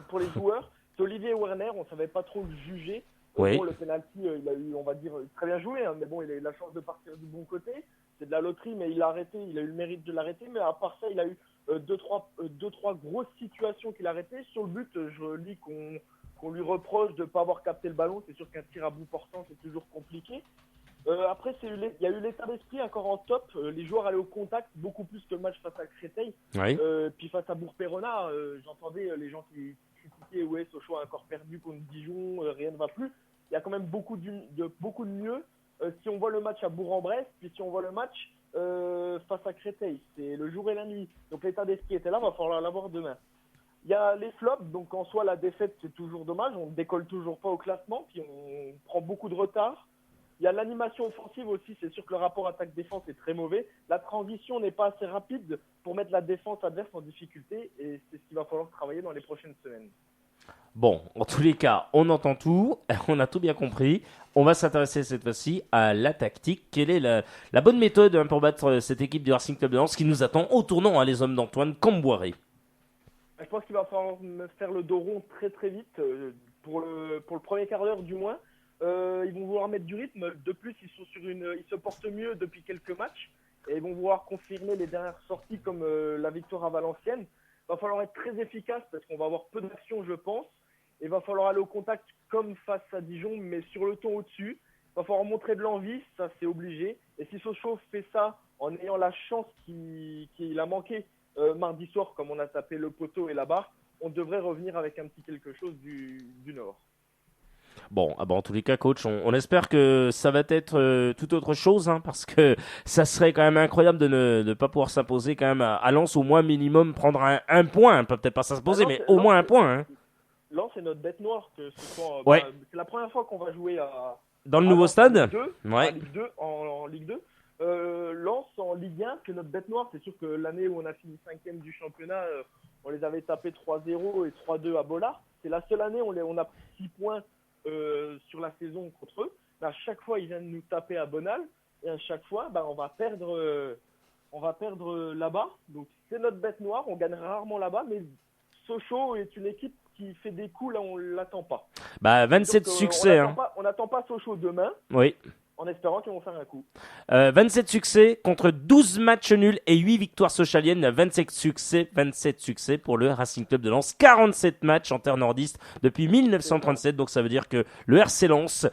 pour les joueurs. C'est Olivier Werner, on ne savait pas trop le juger. Oui. Bon, le penalty, il a eu, on va dire, très bien joué, hein, mais bon, il a eu la chance de partir du bon côté. C'est de la loterie, mais il l'a arrêté, il a eu le mérite de l'arrêter. Mais à part ça, il a eu deux, trois grosses situations qu'il a arrêtées. Sur le but, je lis qu'on lui reproche de ne pas avoir capté le ballon. C'est sûr qu'un tir à bout portant, c'est toujours compliqué. Après, il y a eu l'état d'esprit encore en top. Les joueurs allaient au contact beaucoup plus que le match face à Créteil. Oui. Puis face à Bourg-Perona, j'entendais les gens qui critiquaient ouais, Sochaux a encore perdu contre Dijon, rien ne va plus. Il y a quand même beaucoup de mieux. Si on voit le match à Bourg-en-Bresse, puis si on voit le match face à Créteil, c'est le jour et la nuit. Donc l'état d'esprit était là, va falloir l'avoir demain. Il y a les flops, donc en soi la défaite c'est toujours dommage, on ne décolle toujours pas au classement, puis on prend beaucoup de retard. Il y a l'animation offensive aussi, c'est sûr que le rapport attaque-défense est très mauvais. La transition n'est pas assez rapide pour mettre la défense adverse en difficulté et c'est ce qu'il va falloir travailler dans les prochaines semaines. Bon, en tous les cas, on entend tout, on a tout bien compris. On va s'intéresser cette fois-ci à la tactique. Quelle est la bonne méthode pour battre cette équipe du Racing Club de Lens qui nous attend au tournant, les hommes d'Antoine Camboiré? Je pense qu'il va falloir me faire le dos rond très très vite, pour le premier quart d'heure du moins. Ils vont vouloir mettre du rythme. De plus, ils se portent mieux depuis quelques matchs et ils vont vouloir confirmer les dernières sorties comme la victoire à Valenciennes. Il va falloir être très efficace parce qu'on va avoir peu d'actions, je pense. Il va falloir aller au contact comme face à Dijon, mais sur le ton au-dessus. Il va falloir montrer de l'envie, ça c'est obligé. Et si Sochaux fait ça en ayant la chance qu'il a manqué mardi soir, comme on a tapé le poteau et la barre, on devrait revenir avec un petit quelque chose du Nord. Bon, en tous les cas, coach, on espère que ça va être tout autre chose, parce que ça serait quand même incroyable de ne pas pouvoir s'imposer quand même à Lens, au moins minimum prendre un point, peut-être pas s'imposer, mais au moins un point. Lens, c'est notre bête noire. Ouais. C'est la première fois qu'on va jouer dans le nouveau stade. En Ligue 2, en Ligue 2. Lens en Ligue 1, c'est notre bête noire. C'est sûr que l'année où on a fini 5e du championnat, on les avait tapés 3-0 et 3-2 à Bollard. C'est la seule année où on a pris 6 points sur la saison contre eux. Mais à chaque fois, ils viennent nous taper à Bonal. Et à chaque fois, on va perdre là-bas. Donc c'est notre bête noire. On gagne rarement là-bas. Mais Sochaux est une équipe qui fait des coups là où on ne l'attend pas. 27 donc, succès. On n'attend pas Sochaux demain. Oui. En espérant qu'ils vont faire un coup. 27 succès contre 12 matchs nuls et 8 victoires sochaliennes. 27 succès pour le Racing Club de Lens. 47 matchs en terre nordiste depuis 1937. Donc ça veut dire que le RC Lens,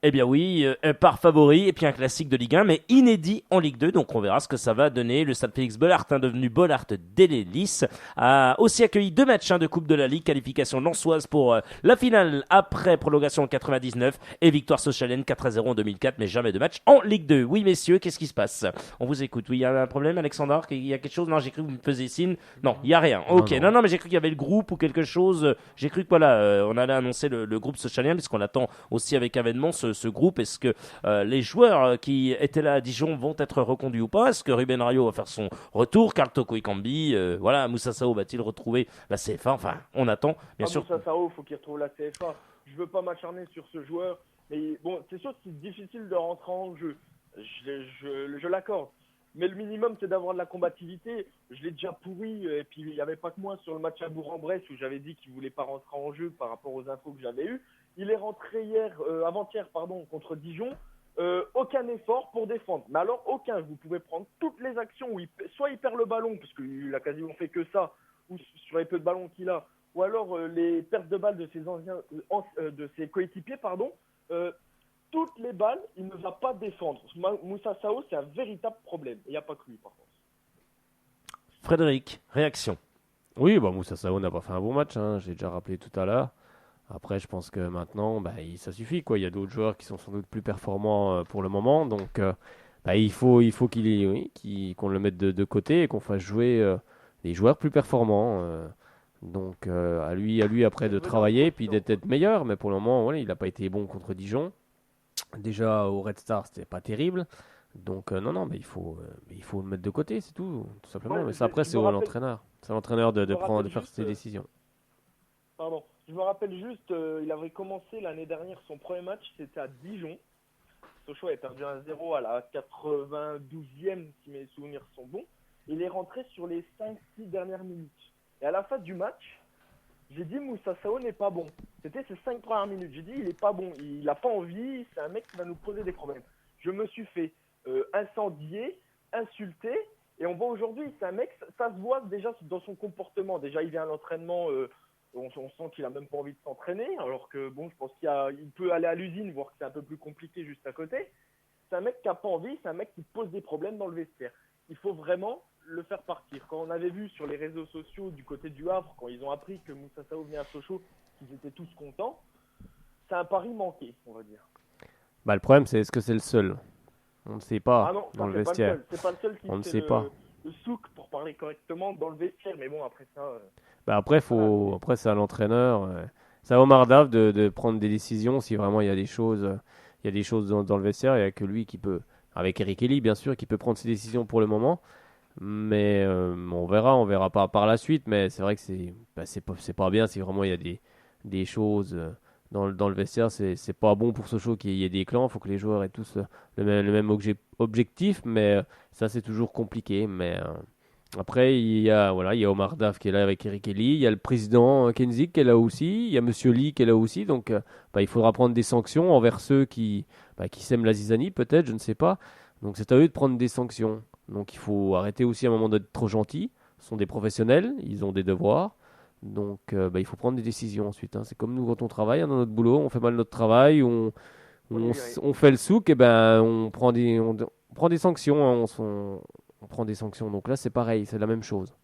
eh bien oui, part favori. Et puis un classique de Ligue 1, mais inédit en Ligue 2. Donc on verra ce que ça va donner. Le stade Félix Bollaert, devenu Bollaert Délélis, a aussi accueilli 2 matchs de Coupe de la Ligue. Qualification lensoise pour la finale après prolongation en 99 et victoire sochalienne 4-0 en 2004, mais jamais de match en Ligue 2. Oui, messieurs, qu'est-ce qui se passe? On vous écoute. Oui, il y a un problème, Alexandre? Il y a quelque chose? Non, j'ai cru que vous me faisiez signe. Non, il n'y a rien. Ok, non, mais j'ai cru qu'il y avait le groupe ou quelque chose. J'ai cru que voilà, on allait annoncer le groupe sochalien, puisqu'on attend aussi avec avènement ce groupe. Est-ce que les joueurs qui étaient là à Dijon vont être reconduits ou pas? Est-ce que Ruben Rayo va faire son retour? Carl Toko Ekambi, voilà, Moussa Sao va-t-il retrouver la CFA? Enfin, on attend, bien sûr. Moussa Sao, il faut qu'il retrouve la CFA. Je veux pas m'acharner sur ce joueur, mais bon, c'est sûr que c'est difficile de rentrer en jeu. Je l'accorde. Mais le minimum, c'est d'avoir de la combativité. Je l'ai déjà pourri, et puis il n'y avait pas que moi sur le match à Bourg-en-Bresse où j'avais dit qu'il ne voulait pas rentrer en jeu par rapport aux infos que j'avais eues. Il est rentré avant-hier, contre Dijon. Aucun effort pour défendre. Mais alors, aucun. Vous pouvez prendre toutes les actions où soit il perd le ballon, parce qu'il a quasiment fait que ça, ou sur les peu de ballons qu'il a, ou alors les pertes de balles de ses coéquipiers, toutes les balles, il ne va pas défendre. Moussa Sao, c'est un véritable problème. Il n'y a pas que lui, par contre. Frédéric, réaction? Oui, Moussa Sao n'a pas fait un bon match, j'ai déjà rappelé tout à l'heure. Après, je pense que maintenant, ça suffit, quoi. Il y a d'autres joueurs qui sont sans doute plus performants pour le moment, donc il faut qu'on le mette de côté et qu'on fasse jouer des joueurs plus performants. Donc à lui après de travailler puis d'être meilleur, mais pour le moment, il n'a pas été bon contre Dijon. Déjà au Red Star, c'était pas terrible. Donc il faut le mettre de côté, c'est tout simplement. Mais ça, après, c'est à l'entraîneur. C'est à l'entraîneur de faire ses décisions. Pardon. Je me rappelle juste, il avait commencé l'année dernière son premier match, c'était à Dijon. Sochaux a perdu 1-0 à la 92e, si mes souvenirs sont bons. Il est rentré sur les 5-6 dernières minutes. Et à la fin du match, J'ai dit Moussa Sao n'est pas bon. C'était ses 5 premières minutes. J'ai dit il est pas bon, il n'a pas envie, c'est un mec qui va nous poser des problèmes. Je me suis fait incendier, insulter, et on voit aujourd'hui, c'est un mec, ça se voit déjà dans son comportement. Déjà, il vient à l'entraînement, on sent qu'il a même pas envie de s'entraîner, alors que bon, je pense qu'il peut aller à l'usine, voir que c'est un peu plus compliqué juste à côté. C'est un mec qui n'a pas envie, c'est un mec qui pose des problèmes dans le vestiaire. Il faut vraiment le faire partir. Quand on avait vu sur les réseaux sociaux du côté du Havre, quand ils ont appris que Moussa Sao venait à Sochaux, qu'ils étaient tous contents, c'est un pari manqué, on va dire. Bah, le problème, c'est est-ce que c'est le seul? On ne sait pas Ah non, ça, dans le c'est vestiaire. C'est pas le seul qui On ne fait sait pas. le souk, pour parler correctement, dans le vestiaire. Mais bon, après ça... Bah, après, après, c'est à l'entraîneur. C'est à Omar Daf de prendre des décisions si vraiment il y a des choses, dans le vestiaire. Il n'y a que lui qui peut, avec Eric Elie, bien sûr, qui peut prendre ses décisions pour le moment. Mais on verra pas par la suite. Mais c'est vrai que c'est pas bien si vraiment il y a des choses dans le vestiaire. C'est pas bon pour Sochaux qu'il y ait des clans. Il faut que les joueurs aient tous le même objectif. Mais ça, c'est toujours compliqué. Mais après, il y a Omar Daf qui est là avec Eric Elie. Il y a le président Kenzik qui est là aussi. Il y a Monsieur Lee qui est là aussi. Donc, il faudra prendre des sanctions envers ceux qui sèment la zizanie, peut-être, je ne sais pas. Donc, c'est à eux de prendre des sanctions. Donc, il faut arrêter aussi à un moment d'être trop gentil. Ce sont des professionnels, ils ont des devoirs. Donc, il faut prendre des décisions ensuite. C'est comme nous quand on travaille dans notre boulot, on fait mal notre travail, on fait le souk, et on prend des sanctions. On prend des sanctions. Donc là, c'est pareil, c'est la même chose.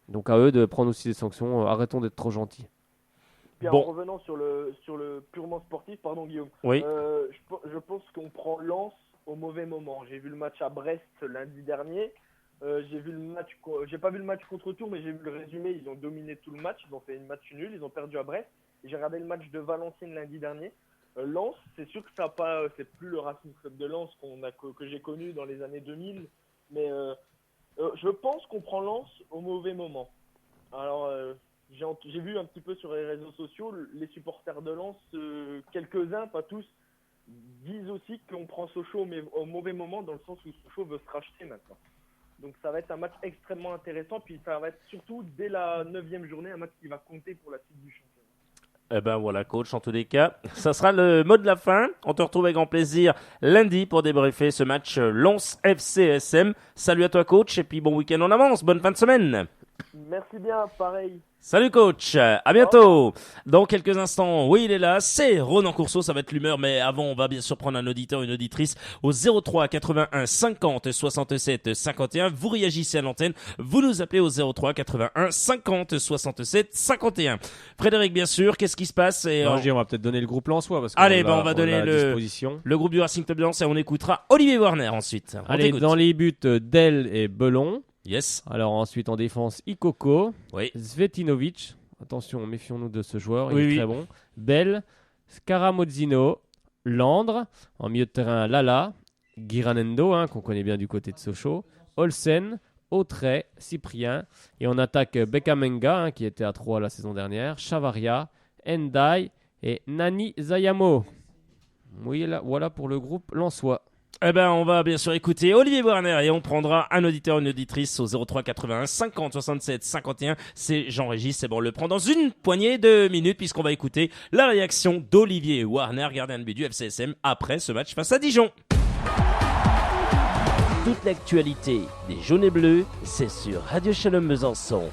Donc à eux de prendre aussi des sanctions. Arrêtons d'être trop gentils. Puis en revenant sur le purement sportif, pardon Guillaume, oui. Je pense qu'on prend Lens au mauvais moment. J'ai vu le match à Brest lundi dernier. J'ai pas vu le match contre Tours, mais j'ai vu le résumé. Ils ont dominé tout le match. Ils ont fait une match nul. Ils ont perdu à Brest. Et j'ai regardé le match de Valenciennes lundi dernier. Lens, c'est sûr que c'est plus le Racing Club de Lens que j'ai connu dans les années 2000. Mais je pense qu'on prend Lens au mauvais moment. Alors, j'ai vu un petit peu sur les réseaux sociaux, les supporters de Lens, quelques-uns, pas tous, disent aussi qu'on prend Sochaux mais au mauvais moment, dans le sens où Sochaux veut se racheter maintenant. Donc ça va être un match extrêmement intéressant, puis ça va être surtout dès la 9e journée, un match qui va compter pour la suite du championnat. Eh ben voilà, coach, en tous les cas, ça sera le mot de la fin. On te retrouve avec grand plaisir lundi pour débriefer ce match Lens FCSM. Salut à toi, coach, et puis bon week-end en avance. Bonne fin de semaine. Merci bien, pareil. Salut coach, à bientôt. Dans quelques instants, oui il est là, c'est Ronan Courceau, ça va être l'humeur, mais avant on va bien sûr prendre un auditeur, une auditrice au 03 81 50 67 51. Vous réagissez à l'antenne, vous nous appelez au 03 81 50 67 51. Frédéric, bien sûr, qu'est-ce qui se passe? On va peut-être donner le groupe lensois parce allez, on va donner le groupe du Racing Club de Lens et on écoutera Olivier Warner ensuite. Allez, dans les buts, Del et Belon. Yes. Alors ensuite en défense, Ikoko, oui. Svetinovic. Attention, méfions-nous de ce joueur, il est très bon. Bell, Scaramozzino, Landre. En milieu de terrain, Lala, Giranendo, qu'on connaît bien du côté de Sochaux, Olsen, Autrey, Cyprien. Et on attaque Bekamenga, qui était à 3 la saison dernière, Chavaria, Endai et Nani Zayamo. Oui, voilà pour le groupe lensois. Eh ben, on va bien sûr écouter Olivier Warner et on prendra un auditeur, une auditrice au 03 81 50 67 51. C'est Jean-Régis, c'est bon, on le prend dans une poignée de minutes puisqu'on va écouter la réaction d'Olivier Warner, gardien de but du FCSM, après ce match face à Dijon. Toute l'actualité des jaunes et bleus, c'est sur Radio Shalom Besançon.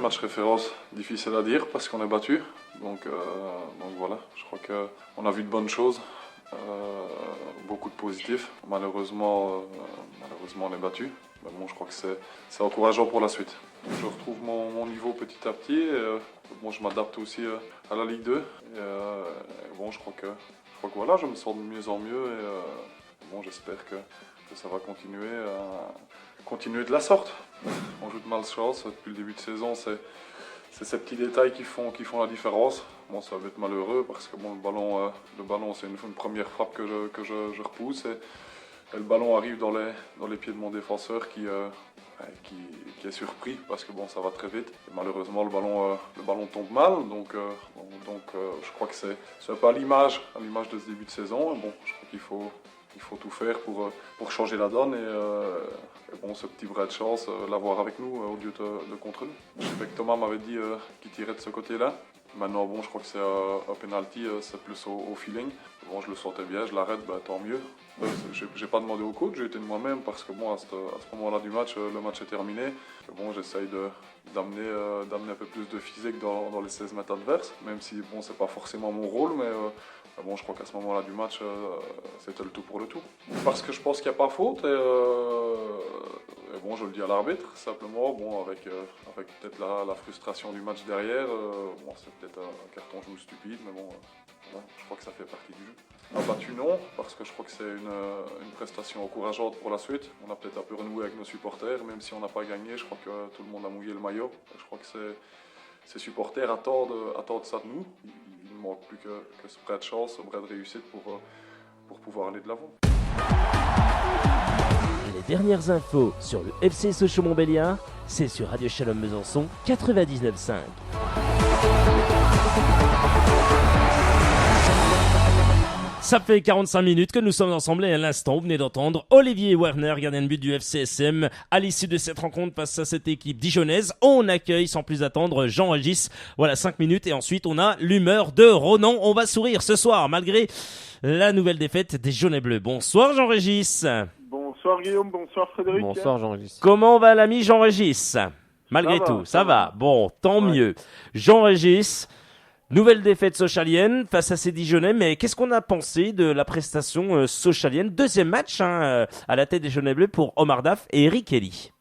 Match référence, difficile à dire parce qu'on est battu. Donc voilà, je crois qu'on a vu de bonnes choses, beaucoup de positifs. Malheureusement, on est battu. Mais bon, je crois que c'est encourageant pour la suite. Je retrouve mon niveau petit à petit. Je m'adapte aussi à la Ligue 2. Je crois que voilà, je me sens de mieux en mieux. J'espère que ça va continuer de la sorte. On joue de malchance depuis le début de saison, c'est ces petits détails qui font la différence. Bon, ça va être malheureux parce que le ballon c'est une première frappe que je repousse et le ballon arrive dans les pieds de mon défenseur qui est surpris parce que ça va très vite. Et malheureusement le ballon tombe mal, donc je crois que c'est un peu à l'image de ce début de saison. Et je crois qu'il faut il faut tout faire pour changer la donne et bon, ce petit bras de chance, l'avoir avec nous au lieu de contre nous. Je sais que Thomas m'avait dit qu'il tirait de ce côté-là. Maintenant, bon, je crois que c'est un penalty, c'est plus au feeling. Bon, je le sentais bien, je l'arrête, tant mieux. J'ai pas demandé au coach, j'ai été de moi-même parce que bon, à ce moment-là du match, le match est terminé. Bon, j'essaye d'amener un peu plus de physique dans les 16 mètres adverses, même si bon, c'est pas forcément mon rôle, mais bon, je crois qu'à ce moment-là du match, c'était le tout pour le tout. Parce que je pense qu'il n'y a pas faute et bon, je le dis à l'arbitre, simplement, bon, avec peut-être la frustration du match derrière, bon, c'est peut-être un carton jaune stupide, mais bon, voilà, je crois que ça fait partie du jeu. Abattu non, parce que je crois que c'est une prestation encourageante pour la suite. On a peut-être un peu renoué avec nos supporters, même si on n'a pas gagné, je crois que tout le monde a mouillé le maillot. Je crois que ces supporters attendent ça de nous. Il ne manque plus que ce bras de chance, ce bras de réussite pour pouvoir aller de l'avant. Les dernières infos sur le FC Sochaux-Montbéliard, c'est sur Radio Shalom Besançon 99.5. Ça fait 45 minutes que nous sommes ensemble et à l'instant, vous venez d'entendre Olivier Werner, gardien de but du FCSM. À l'issue de cette rencontre face à cette équipe dijonnaise, on accueille sans plus attendre Jean-Régis. Voilà 5 minutes et ensuite on a l'humeur de Ronan. On va sourire ce soir malgré la nouvelle défaite des jaunes et bleus. Bonsoir Jean-Régis. Bonsoir Guillaume, bonsoir Frédéric. Bonsoir Jean-Régis. Comment va l'ami Jean-Régis ? Malgré tout, ça va. Bon, tant mieux. Jean-Régis, nouvelle défaite sochalienne face à ces Dijonnais, mais qu'est-ce qu'on a pensé de la prestation sochalienne ? Deuxième match à la tête des Jaunes et Bleus pour Omar Daf et Eric Kelly.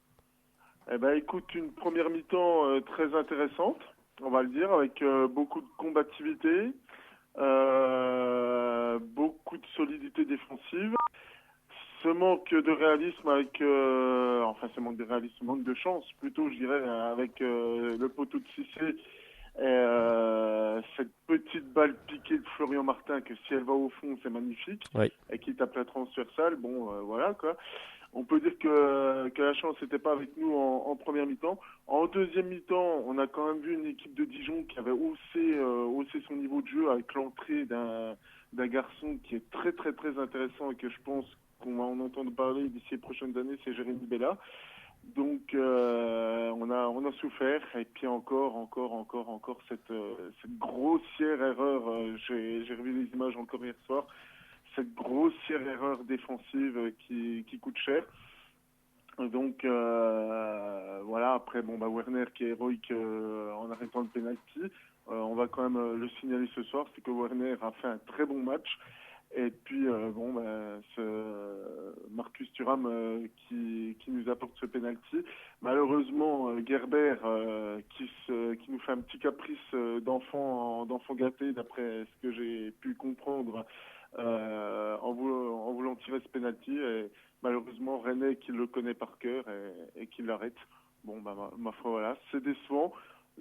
Eh ben, écoute, une première mi-temps très intéressante, on va le dire, avec beaucoup de combativité, beaucoup de solidité défensive. Ce manque de réalisme ce manque de réalisme, manque de chance plutôt, je dirais, avec le poteau de Cissé et cette petite balle piquée de Florian Martin que si elle va au fond, c'est magnifique. Oui. Et qui tape la transversale, voilà quoi. On peut dire que la chance n'était pas avec nous en première mi-temps. En deuxième mi-temps, on a quand même vu une équipe de Dijon qui avait haussé son niveau de jeu avec l'entrée d'un garçon qui est très très très intéressant et que je pense qu'on va en entendre parler d'ici les prochaines années, c'est Jérémy Bella. Donc on a souffert et puis encore cette grossière erreur. J'ai revu les images encore hier soir. Cette grossière erreur défensive qui coûte cher. Donc voilà, après Werner qui est héroïque en arrêtant le penalty. On va quand même le signaler ce soir, c'est que Werner a fait un très bon match. Et puis Marcus Thuram qui nous apporte ce penalty. Malheureusement Gerber qui nous fait un petit caprice d'enfant gâté d'après ce que j'ai pu comprendre en voulant tirer ce penalty. Et malheureusement René qui le connaît par cœur et qui l'arrête. Ma foi, voilà, c'est décevant.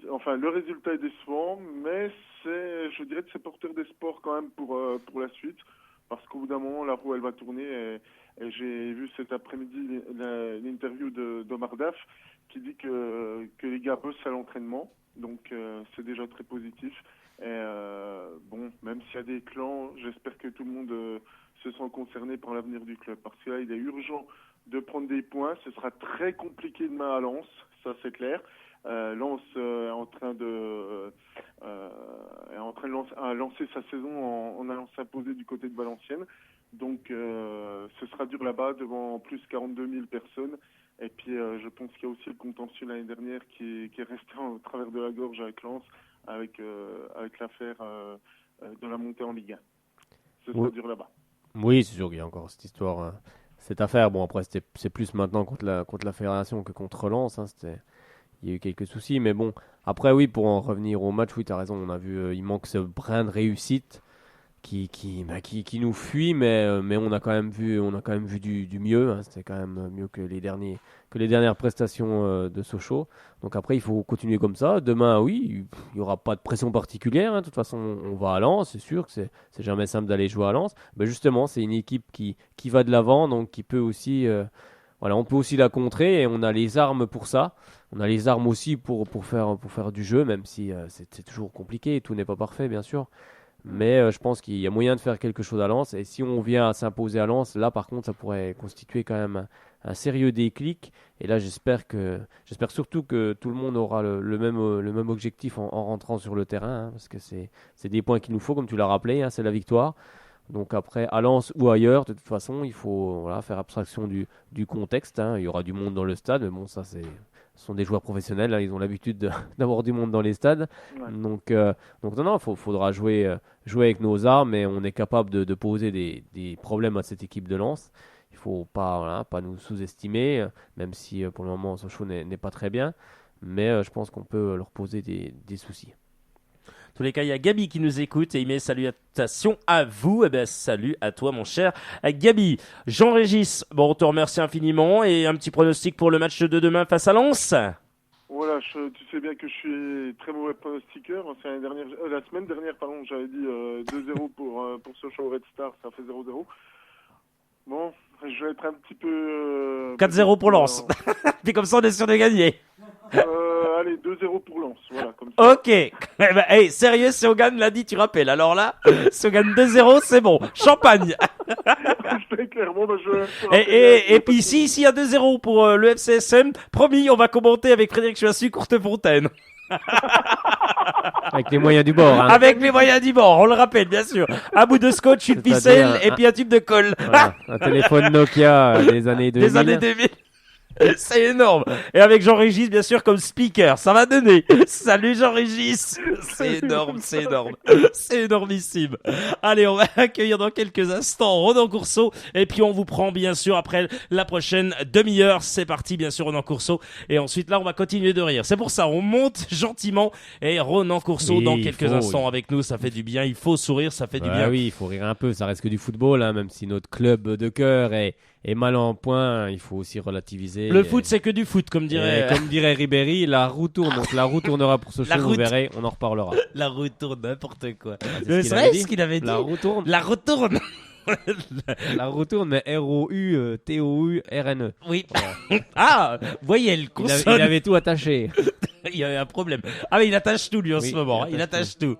Enfin, le résultat est décevant, mais je dirais que c'est porteur d'espoir quand même pour la suite. Parce qu'au bout d'un moment, la roue, elle va tourner. Et j'ai vu cet après-midi l'interview d'Omar Daf qui dit que les gars bossent à l'entraînement. Donc, c'est déjà très positif. Et même s'il y a des clans, j'espère que tout le monde se sent concerné par l'avenir du club. Parce que là, il est urgent de prendre des points. Ce sera très compliqué demain à Lens, ça c'est clair. Lens est en train de lancer sa saison en allant s'imposer du côté de Valenciennes. Donc ce sera dur là-bas devant plus 42 000 personnes. Et puis je pense qu'il y a aussi le contentieux l'année dernière qui est resté au travers de la gorge avec Lens, avec l'affaire de la montée en Ligue 1. Ce sera dur là-bas. Oui, c'est sûr qu'il y a encore cette histoire, cette affaire. Bon, après c'est plus maintenant contre la fédération que contre Lens. Il y a eu quelques soucis, mais bon. Après, oui, pour en revenir au match, oui, tu as raison. On a vu, il manque ce brin de réussite qui nous fuit, mais on a quand même vu du mieux. Hein. C'était quand même mieux que les dernières prestations de Sochaux. Donc après, il faut continuer comme ça. Demain, oui, il y aura pas de pression particulière. Hein. De toute façon, on va à Lens, c'est sûr que c'est jamais simple d'aller jouer à Lens. Mais justement, c'est une équipe qui va de l'avant, donc qui peut aussi. Voilà, on peut aussi la contrer et on a les armes pour ça. On a les armes aussi pour faire du jeu, même si c'est toujours compliqué, tout n'est pas parfait bien sûr. Mais je pense qu'il y a moyen de faire quelque chose à Lens. Et si on vient à s'imposer à Lens, là par contre, ça pourrait constituer quand même un sérieux déclic. Et là, j'espère surtout que tout le monde aura le même objectif en rentrant sur le terrain, hein, parce que c'est des points qu'il nous faut, comme tu l'as rappelé, hein, c'est la victoire. Donc après, à Lens ou ailleurs, de toute façon, il faut faire abstraction du contexte, hein. Il y aura du monde dans le stade, mais bon, ça ce sont des joueurs professionnels, hein, ils ont l'habitude d'avoir du monde dans les stades. Ouais. Donc non, faudra jouer avec nos armes, et on est capable de poser des problèmes à cette équipe de Lens. Il faut pas nous sous-estimer, même si pour le moment Sochaux n'est pas très bien, mais je pense qu'on peut leur poser des soucis. En tous les cas, il y a Gabi qui nous écoute et il met salutations à vous. Eh ben, salut à toi, mon cher Gabi. Jean-Régis, bon, on te remercie infiniment et un petit pronostic pour le match de demain face à Lens. Voilà, tu sais bien que je suis très mauvais pronostiqueur. C'est la semaine dernière, j'avais dit 2-0 pour Sochaux Red Star, ça fait 0-0. Bon, je vais être un petit peu... 4-0 pour Lens. Puis comme ça, on est sûr de gagner. Allez, 2-0 pour Lens, voilà, comme ça. Ok. Eh ben, hey, sérieux, si on gagne lundi, tu rappelles. Alors là, si on gagne 2-0, c'est bon. Champagne. Clairement, Et puis s'il y a 2-0 pour le FCSM, promis, on va commenter avec Frédéric Choissu, Courtefontaine. Avec les moyens du bord. Hein. Avec les moyens du bord, on le rappelle, bien sûr. Un bout de scotch, une ficelle et puis un tube de colle. Voilà, un téléphone Nokia des années 2000. Des années 2000. C'est énorme. Et avec Jean-Régis, bien sûr, comme speaker. Ça va donner. Salut Jean-Régis. C'est énorme, c'est énorme. C'est énormissime. Allez, on va accueillir dans quelques instants Ronan Courceau. Et puis on vous prend, bien sûr, après la prochaine demi-heure. C'est parti, bien sûr, Ronan Courceau. Et ensuite, là, on va continuer de rire. C'est pour ça, on monte gentiment. Et Ronan Courceau, dans quelques instants avec nous. Ça fait du bien. Il faut sourire, ça fait du bien. Oui, il faut rire un peu. Ça reste que du football, hein, même si notre club de cœur est mal en point, il faut aussi relativiser. Le foot, c'est que du foot, comme dirait Ribéry, la roue tourne. Donc la roue tournera pour Sochaux, vous verrez, on en reparlera. La roue tourne, n'importe quoi. C'est ce qu'il avait dit. La roue tourne. La roue tourne. La roue tourne, mais R-O-U-T-O-U-R-N-E. Oui. Ah, voyelle, consonne. Il avait tout attaché. Il y a un problème. Ah mais il attache tout lui en ce moment. Il attache tout.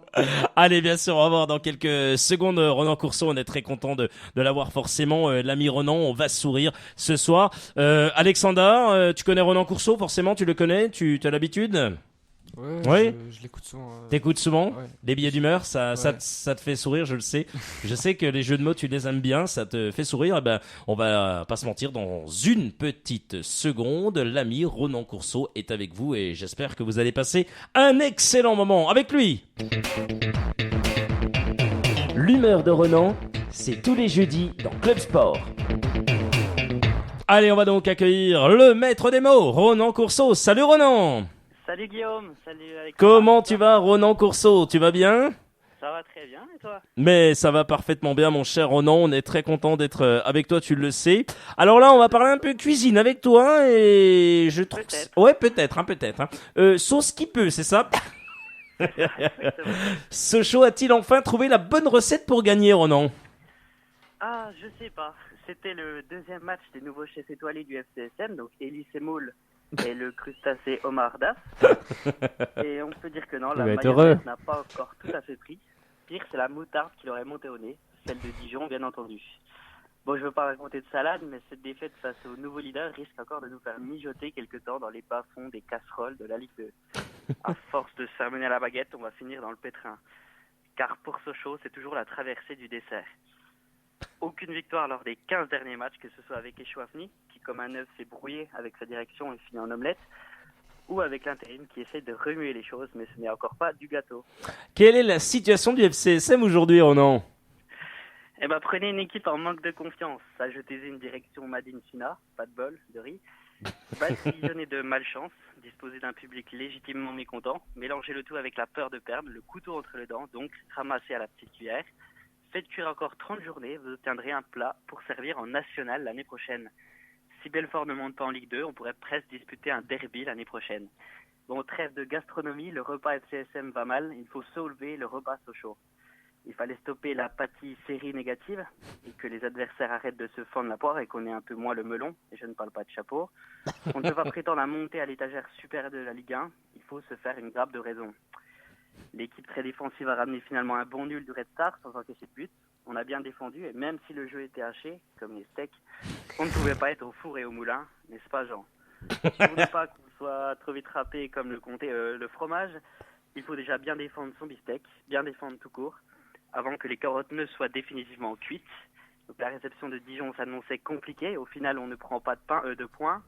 Allez, bien sûr, on va voir dans quelques secondes Ronan Courceau. On est très content de l'avoir forcément. L'ami Ronan, on va sourire ce soir. Alexander, tu connais Ronan Courceau forcément, tu le connais, tu as l'habitude? Ouais. Je l'écoute souvent. T'écoutes souvent? Ouais. Les billets d'humeur, ça te fait sourire, je le sais. Je sais que les jeux de mots, tu les aimes bien, ça te fait sourire. Eh ben, on va pas se mentir, dans une petite seconde, l'ami Ronan Courceau est avec vous et j'espère que vous allez passer un excellent moment avec lui. L'humeur de Ronan, c'est tous les jeudis dans Club Sport. Allez, on va donc accueillir le maître des mots, Ronan Courceau. Salut Ronan! Salut Guillaume, salut Alexandre. Comment tu vas Ronan Courceau? Tu vas bien? Ça va très bien, et toi? Mais ça va parfaitement bien mon cher Ronan, on est très content d'être avec toi, tu le sais. Alors là, on va parler un peu cuisine avec toi et je trouve... Ouais, peut-être. Sauce qui peut, c'est ça? Sochaux a-t-il enfin trouvé la bonne recette pour gagner, Ronan? Ah, je sais pas. C'était le deuxième match des nouveaux chefs étoilés du FCSM, donc Elie Semoul et le crustacé Omar Daf. Et on peut dire que non, la mayonnaise n'a pas encore tout à fait pris. Pire, c'est la moutarde qui leur est montée au nez, celle de Dijon, bien entendu. Bon, je veux pas raconter de salade, mais cette défaite face au nouveau leader risque encore de nous faire mijoter quelque temps dans les bas-fonds des casseroles de la Ligue 2. À force de se faire mener à la baguette, on va finir dans le pétrin. Car pour Sochaux, c'est toujours la traversée du dessert. Aucune victoire lors des 15 derniers matchs, que ce soit avec Echouafni, qui comme un œuf s'est brouillé avec sa direction et finit en omelette, ou avec l'intérim qui essaie de remuer les choses, mais ce n'est encore pas du gâteau. Quelle est la situation du FCSM aujourd'hui, Ronan? Eh ben, prenez une équipe en manque de confiance, ajoutez-y une direction Madine Sina, pas de bol, de riz, badigeonnée de malchance, disposée d'un public légitimement mécontent, mélangez le tout avec la peur de perdre, le couteau entre les dents, donc ramassez à la petite cuillère. Faites cuire encore 30 journées, vous obtiendrez un plat pour servir en national l'année prochaine. Si Belfort ne monte pas en Ligue 2, on pourrait presque disputer un derby l'année prochaine. Bon, trêve de gastronomie, le repas FCSM va mal, il faut soulever le repas Sochaux. Il fallait stopper la pâtisserie négative et que les adversaires arrêtent de se fendre la poire et qu'on ait un peu moins le melon, et je ne parle pas de chapeau. On ne peut pas prétendre à monter à l'étagère supérieure de la Ligue 1, il faut se faire une grappe de raison. L'équipe très défensive a ramené finalement un bon nul du Red Star sans encaisser de but. On a bien défendu et même si le jeu était haché, comme les steaks, on ne pouvait pas être au four et au moulin, n'est-ce pas Jean? Si on ne voulait pas qu'on soit trop vite râpé comme le fromage, il faut déjà bien défendre son bistec, bien défendre tout court, avant que les carottes ne soient définitivement cuites. Donc la réception de Dijon s'annonçait compliquée. Au final, on ne prend pas de points.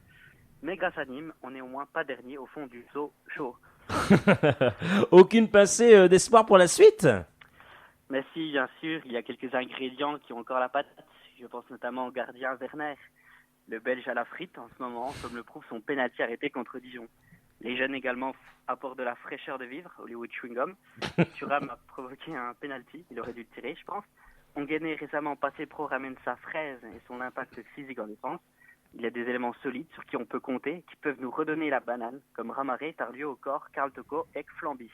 Mais grâce à Nîmes, on n'est au moins pas dernier au fond du seau chaud. Aucune pincée d'espoir pour la suite? Mais si, bien sûr, il y a quelques ingrédients qui ont encore la patate. Je pense notamment au gardien Werner. Le Belge à la frite en ce moment, comme le prouve son pénalty arrêté contre Dijon. Les jeunes également apportent de la fraîcheur de vivre, Hollywood Chewing Gum. Thuram a provoqué un penalty, il aurait dû le tirer, je pense. Onguené, récemment passé pro, ramène sa fraise et son impact physique en défense. Il y a des éléments solides sur qui on peut compter, qui peuvent nous redonner la banane, comme Ramaré, Tardieu au corps, Karl Toko et Flamby.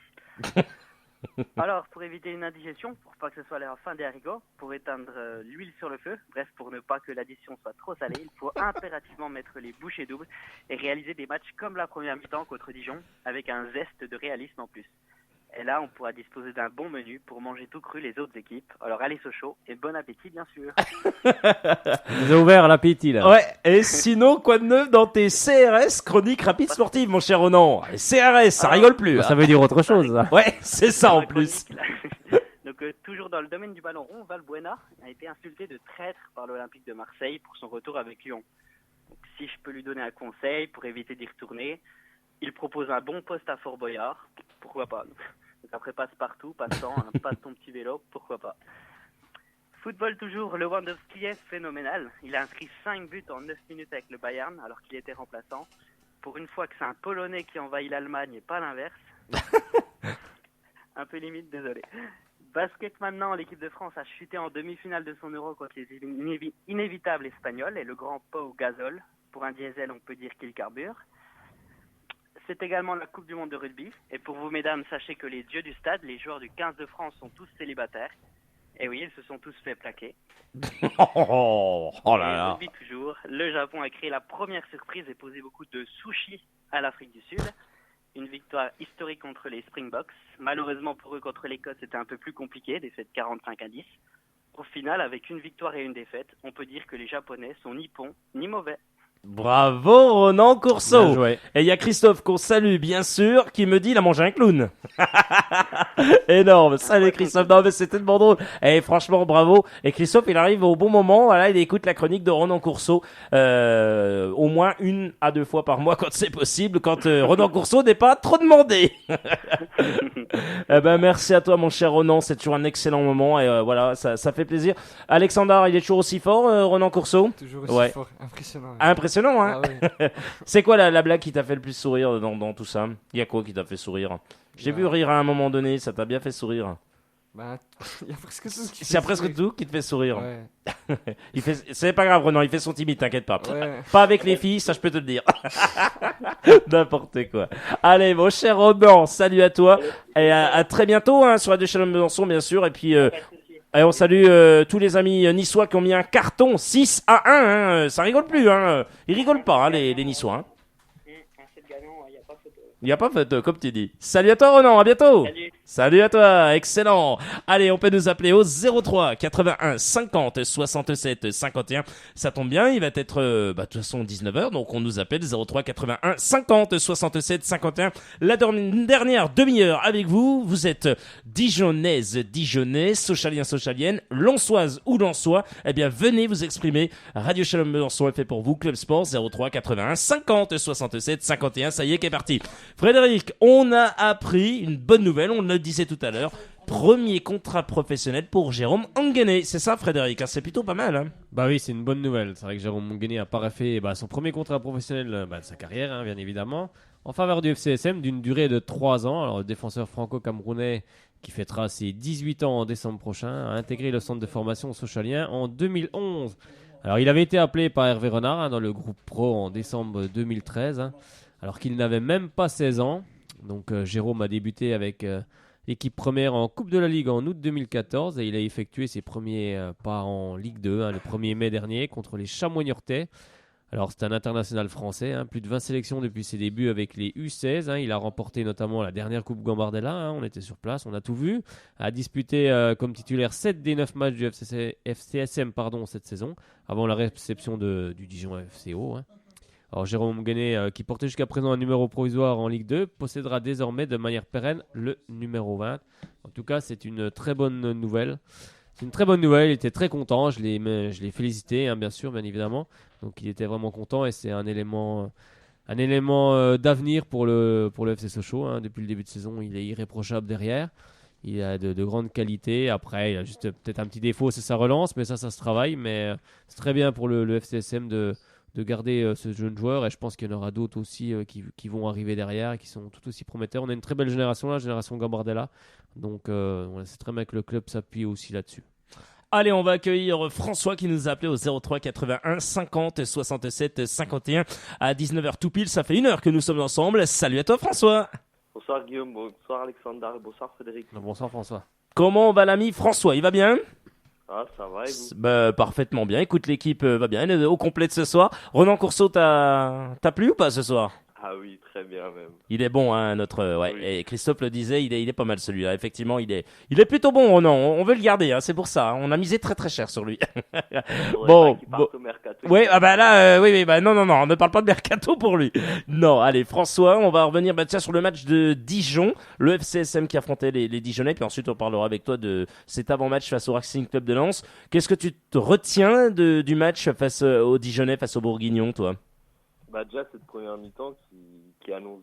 Alors, pour éviter une indigestion, pour pas que ce soit la fin des haricots, pour éteindre l'huile sur le feu, bref, pour ne pas que l'addition soit trop salée, il faut impérativement mettre les bouchées doubles et réaliser des matchs comme la première mi-temps contre Dijon, avec un zeste de réalisme en plus. Et là, on pourra disposer d'un bon menu pour manger tout cru les autres équipes. Alors allez Sochaux et bon appétit, bien sûr. Vous avez ouvert l'appétit, là. Ouais, et sinon, quoi de neuf dans tes CRS, chroniques rapides sportives, mon cher Ronan? CRS, ça rigole plus. Ça veut dire autre chose, là. Ouais, c'est ça en plus. Donc toujours dans le domaine du ballon rond, Valbuena a été insulté de traître par l'Olympique de Marseille pour son retour avec Lyon. Donc, si je peux lui donner un conseil pour éviter d'y retourner, il propose un bon poste à Fort Boyard, pourquoi pas. Donc après passe-partout, passe-temps, passe ton petit vélo, pourquoi pas. Football toujours, Lewandowski est phénoménal. Il a inscrit 5 buts en 9 minutes avec le Bayern alors qu'il était remplaçant. Pour une fois que c'est un Polonais qui envahit l'Allemagne et pas l'inverse. Un peu limite, désolé. Basket maintenant, l'équipe de France a chuté en demi-finale de son Euro contre les inévitables Espagnols et le grand Pau Gasol. Pour un diesel, on peut dire qu'il carbure. C'est également la Coupe du Monde de rugby. Et pour vous, mesdames, sachez que les dieux du stade, les joueurs du 15 de France, sont tous célibataires. Et oui, ils se sont tous fait plaquer. Oh là là. Et depuis toujours, le Japon a créé la première surprise et posé beaucoup de sushis à l'Afrique du Sud. Une victoire historique contre les Springboks. Malheureusement pour eux, contre l'Écosse, c'était un peu plus compliqué, défaite 45-10. Au final, avec une victoire et une défaite, on peut dire que les Japonais sont ni bons ni mauvais. Bravo Ronan Courceau. Bien joué. Et il y a Christophe qu'on salue bien sûr qui me dit il a mangé un clown. Énorme. Salut Christophe. Non mais c'était tellement drôle. Et franchement bravo. Et Christophe il arrive au bon moment. Voilà, il écoute la chronique de Ronan Courceau au moins 1 à 2 fois par mois quand c'est possible, quand Ronan Courceau n'est pas trop demandé. Eh ben merci à toi mon cher Ronan. C'est toujours un excellent moment et voilà ça fait plaisir. Alexandre, il est toujours aussi fort Ronan Courceau. Toujours aussi fort. Impressionnant. Impressionnant, hein. Ah ouais. C'est quoi la blague qui t'a fait le plus sourire dans tout ça? Il y a quoi qui t'a fait sourire? J'ai vu rire à un moment donné, ça t'a bien fait sourire. Bah, il y a presque tout qui Il y a presque tout qui te fait sourire. Ouais. C'est pas grave, Renan, il fait son timide, t'inquiète pas. Ouais. Pas avec les filles, ça je peux te le dire. N'importe quoi. Allez, mon cher Renan, salut à toi. Et à très bientôt hein, sur Radio Shalom Besançon, bien sûr. Et puis... Et on salue tous les amis niçois qui ont mis un carton 6-1. Hein. Ça rigole plus. Hein. Ils rigolent pas, hein, les niçois. Hein. Il n'y a pas photo, comme tu dis. Salut à toi, Ronan. À bientôt. Salut à toi. Excellent. Allez, on peut nous appeler au 03 81 50 67 51. Ça tombe bien, il va être, de toute façon, 19h. Donc, on nous appelle 03 81 50 67 51. La dernière demi-heure avec vous. Vous êtes Dijonnaise, Dijonnais, Sochalienne, Sochalienne, Lensoise ou Lensois. Eh bien, venez vous exprimer. Radio Shalom Besançon est fait pour vous. Club Sport 03 81 50 67 51. Ça y est, qu'est parti. Frédéric, on a appris une bonne nouvelle, on le disait tout à l'heure, premier contrat professionnel pour Jérôme Onguené. C'est ça Frédéric, hein, c'est plutôt pas mal. Hein. Bah oui, c'est une bonne nouvelle. C'est vrai que Jérôme Onguené a fait son premier contrat professionnel de sa carrière, hein, bien évidemment, en faveur du FCSM d'une durée de 3 ans. Alors le défenseur franco-camerounais qui fêtera ses 18 ans en décembre prochain a intégré le centre de formation sochalien en 2011. Alors il avait été appelé par Hervé Renard hein, dans le groupe pro en décembre 2013. Hein. Alors qu'il n'avait même pas 16 ans. Donc Jérôme a débuté avec l'équipe première en Coupe de la Ligue en août 2014 et il a effectué ses premiers pas en Ligue 2 le 1er mai dernier contre les Chamois-Niortais. Alors, c'est un international français, hein, plus de 20 sélections depuis ses débuts avec les U16. Hein, il a remporté notamment la dernière Coupe Gambardella. Hein, on était sur place, on a tout vu. A disputé comme titulaire 7 des 9 matchs du FCSM cette saison, avant la réception du Dijon FCO. Hein. Alors, Jérôme Guéné, qui portait jusqu'à présent un numéro provisoire en Ligue 2, possédera désormais de manière pérenne le numéro 20. En tout cas, c'est une très bonne nouvelle. C'est une très bonne nouvelle, il était très content, je l'ai félicité, hein, bien évidemment. Donc il était vraiment content et c'est un élément d'avenir pour le FC Sochaux. Hein. Depuis le début de saison, il est irréprochable derrière. Il a de grandes qualités. Après, il a juste peut-être un petit défaut, c'est sa relance, mais ça se travaille. Mais c'est très bien pour le FCSM de garder ce jeune joueur. Et je pense qu'il y en aura d'autres aussi qui vont arriver derrière et qui sont tout aussi prometteurs. On a une très belle génération là, génération Gambardella. Donc c'est très bien que le club s'appuie aussi là-dessus. Allez, on va accueillir François qui nous a appelé au 03 81 50 67 51 à 19h tout pile. Ça fait 1 heure que nous sommes ensemble. Salut à toi François. Bonsoir Guillaume, bonsoir Alexandre, bonsoir Frédéric. Bonsoir François. Comment va l'ami François? Il va bien? Ah, ça va et vous? Parfaitement bien. Écoute, l'équipe va bien. Elle est au complet de ce soir. Ronan Courceau, t'as plu ou pas ce soir? Ah oui, très bien même. Il est bon, hein, notre. Ouais. Oui. Et Christophe le disait, il est pas mal celui-là. Effectivement, il est plutôt bon, Ronan. On veut le garder, hein, c'est pour ça. Hein. On a misé très très cher sur lui. Bon. Au mercato, oui, non, on ne parle pas de mercato pour lui. Non, allez, François, on va revenir sur le match de Dijon, le FCSM qui affrontait les Dijonnais, puis ensuite on parlera avec toi de cet avant-match face au Racing Club de Lens. Qu'est-ce que tu te retiens du match face aux Dijonnais, face aux Bourguignons, toi? Déjà cette première mi-temps qui annonce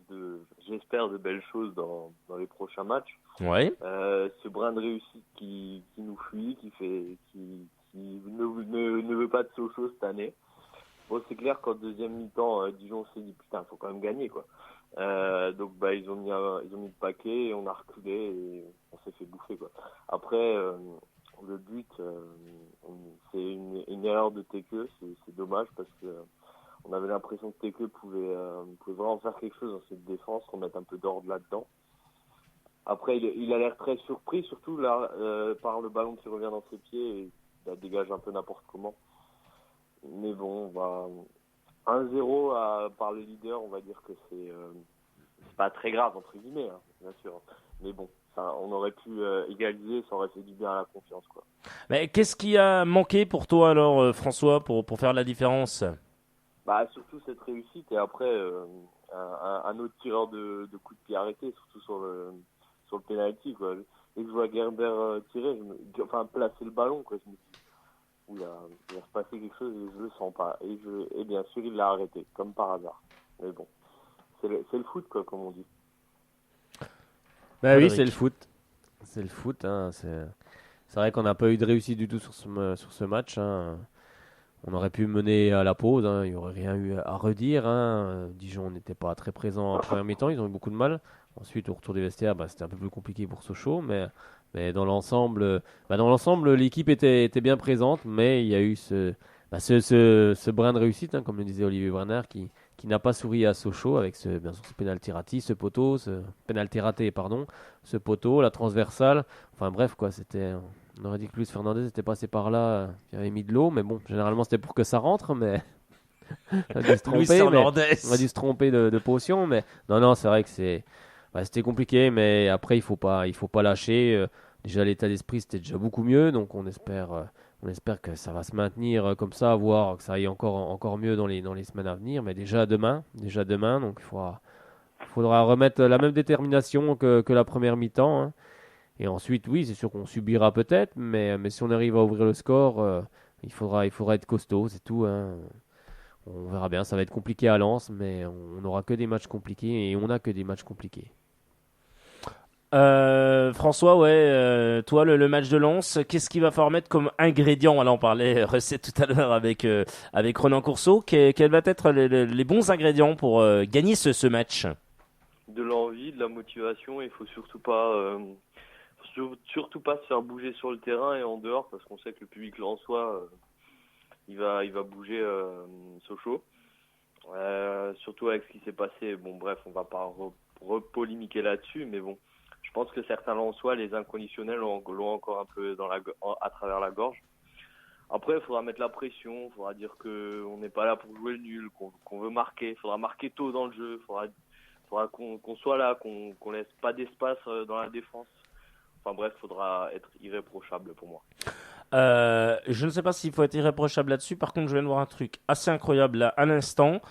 j'espère de belles choses dans les prochains matchs. Ouais. Ce brin de réussite qui nous fuit, qui ne veut pas de Sochaux cette année. Bon, c'est clair qu'en deuxième mi-temps, Dijon s'est dit putain, faut quand même gagner quoi. Donc ils ont mis le paquet et on a reculé et on s'est fait bouffer quoi. Après le but c'est une erreur de Tekeu, c'est dommage parce que on avait l'impression que Tekeu pouvait vraiment faire quelque chose dans cette défense, remettre un peu d'ordre là-dedans. Après, il a l'air très surpris, surtout là, par le ballon qui revient dans ses pieds et il dégage un peu n'importe comment. Mais bon, 1-0 par le leader, on va dire que c'est pas très grave, entre guillemets, hein, bien sûr. Mais bon, on aurait pu égaliser, ça aurait fait du bien à la confiance, quoi. Mais qu'est-ce qui a manqué pour toi alors, François, pour faire la différence? Surtout cette réussite et après un autre tireur de coup de pied arrêté, surtout sur le penalty quoi. Dès que je vois Gerber tirer, placer le ballon quoi, je me dis il va se passer quelque chose et je le sens pas et bien sûr il l'a arrêté comme par hasard. Mais bon, c'est le foot quoi comme on dit. Oui, c'est le foot. C'est le foot hein, c'est vrai qu'on n'a pas eu de réussite du tout sur ce match hein. On aurait pu mener à la pause, hein, il n'y aurait rien eu à redire. Hein. Dijon n'était pas très présent en première mi-temps, ils ont eu beaucoup de mal. Ensuite, au retour des vestiaires, c'était un peu plus compliqué pour Sochaux. Mais dans l'ensemble, l'équipe était bien présente. Mais il y a eu ce brin de réussite, hein, comme le disait Olivier Brenner, qui n'a pas souri à Sochaux avec ce pénalty raté, ce poteau, la transversale. Enfin bref, quoi, c'était... On aurait dit que Luis Fernandez était passé par là, il avait mis de l'eau, mais bon, généralement c'était pour que ça rentre, mais on a dû se tromper de potion, mais non, c'est vrai que c'était compliqué, mais après il faut pas lâcher. Déjà l'état d'esprit c'était déjà beaucoup mieux, donc on espère que ça va se maintenir comme ça, voire que ça aille encore mieux dans les semaines à venir, mais déjà demain, donc il faudra remettre la même détermination que la première mi-temps. Hein. Et ensuite, oui, c'est sûr qu'on subira peut-être, mais si on arrive à ouvrir le score, il faudra être costaud, c'est tout. Hein. On verra bien, ça va être compliqué à Lens, mais on n'aura que des matchs compliqués et on n'a que des matchs compliqués. François, toi, le match de Lens, qu'est-ce qu'il va falloir mettre comme ingrédient? Alors, on parlait recette tout à l'heure avec Ronan Courceau. Quels vont être les bons ingrédients pour gagner ce match? De l'envie, de la motivation, il faut surtout pas se faire bouger sur le terrain et en dehors parce qu'on sait que le public lensois il va bouger Sochaux surtout avec ce qui s'est passé. Bon bref, on va pas repolémiquer là-dessus, mais bon, je pense que certains lensois, les inconditionnels l'ont encore un peu à travers la gorge. Après, il faudra mettre la pression, il faudra dire qu'on n'est pas là pour jouer le nul, qu'on veut marquer. Il faudra marquer tôt dans le jeu, il faudra qu'on soit là, qu'on laisse pas d'espace dans la défense. Enfin bref, il faudra être irréprochable pour moi. Je ne sais pas s'il faut être irréprochable là-dessus. Par contre, je viens de voir un truc assez incroyable là, à l'instant.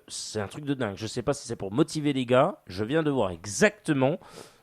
C'est un truc de dingue. Je ne sais pas si c'est pour motiver les gars. Je viens de voir exactement.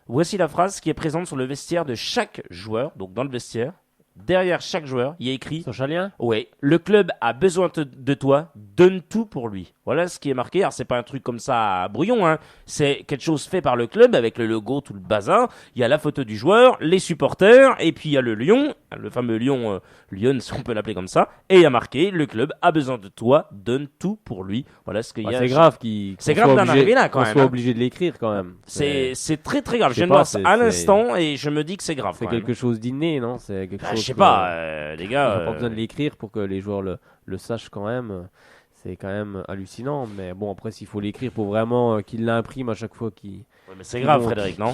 Voici la phrase qui est présente sur le vestiaire de chaque joueur. Donc dans le vestiaire, derrière chaque joueur, il y a écrit Sochalien. Ouais, le club a besoin de toi, donne tout pour lui. Voilà ce qui est marqué. Alors c'est pas un truc comme ça à brouillon, hein. C'est quelque chose fait par le club avec le logo, tout le bazar. Il y a la photo du joueur, les supporters, et puis il y a le lion, le fameux lion, Lyon si on peut l'appeler comme ça. Et il y a marqué, le club a besoin de toi, donne tout pour lui. Voilà ce qu'il y a. C'est grave c'est grave d'en arriver là quand même. On soit obligé de l'écrire quand même. C'est très très grave. Je viens de voir ça à l'instant et je me dis que c'est grave. C'est quelque chose d'inné, non? C'est quelque chose. Je sais pas, les gars. Il n'y a pas besoin de l'écrire pour que les joueurs le sachent quand même. C'est quand même hallucinant. Mais bon, après, s'il faut l'écrire pour vraiment qu'ils l'impriment à chaque fois qu'ils. Ouais, mais c'est grave, Frédéric, non?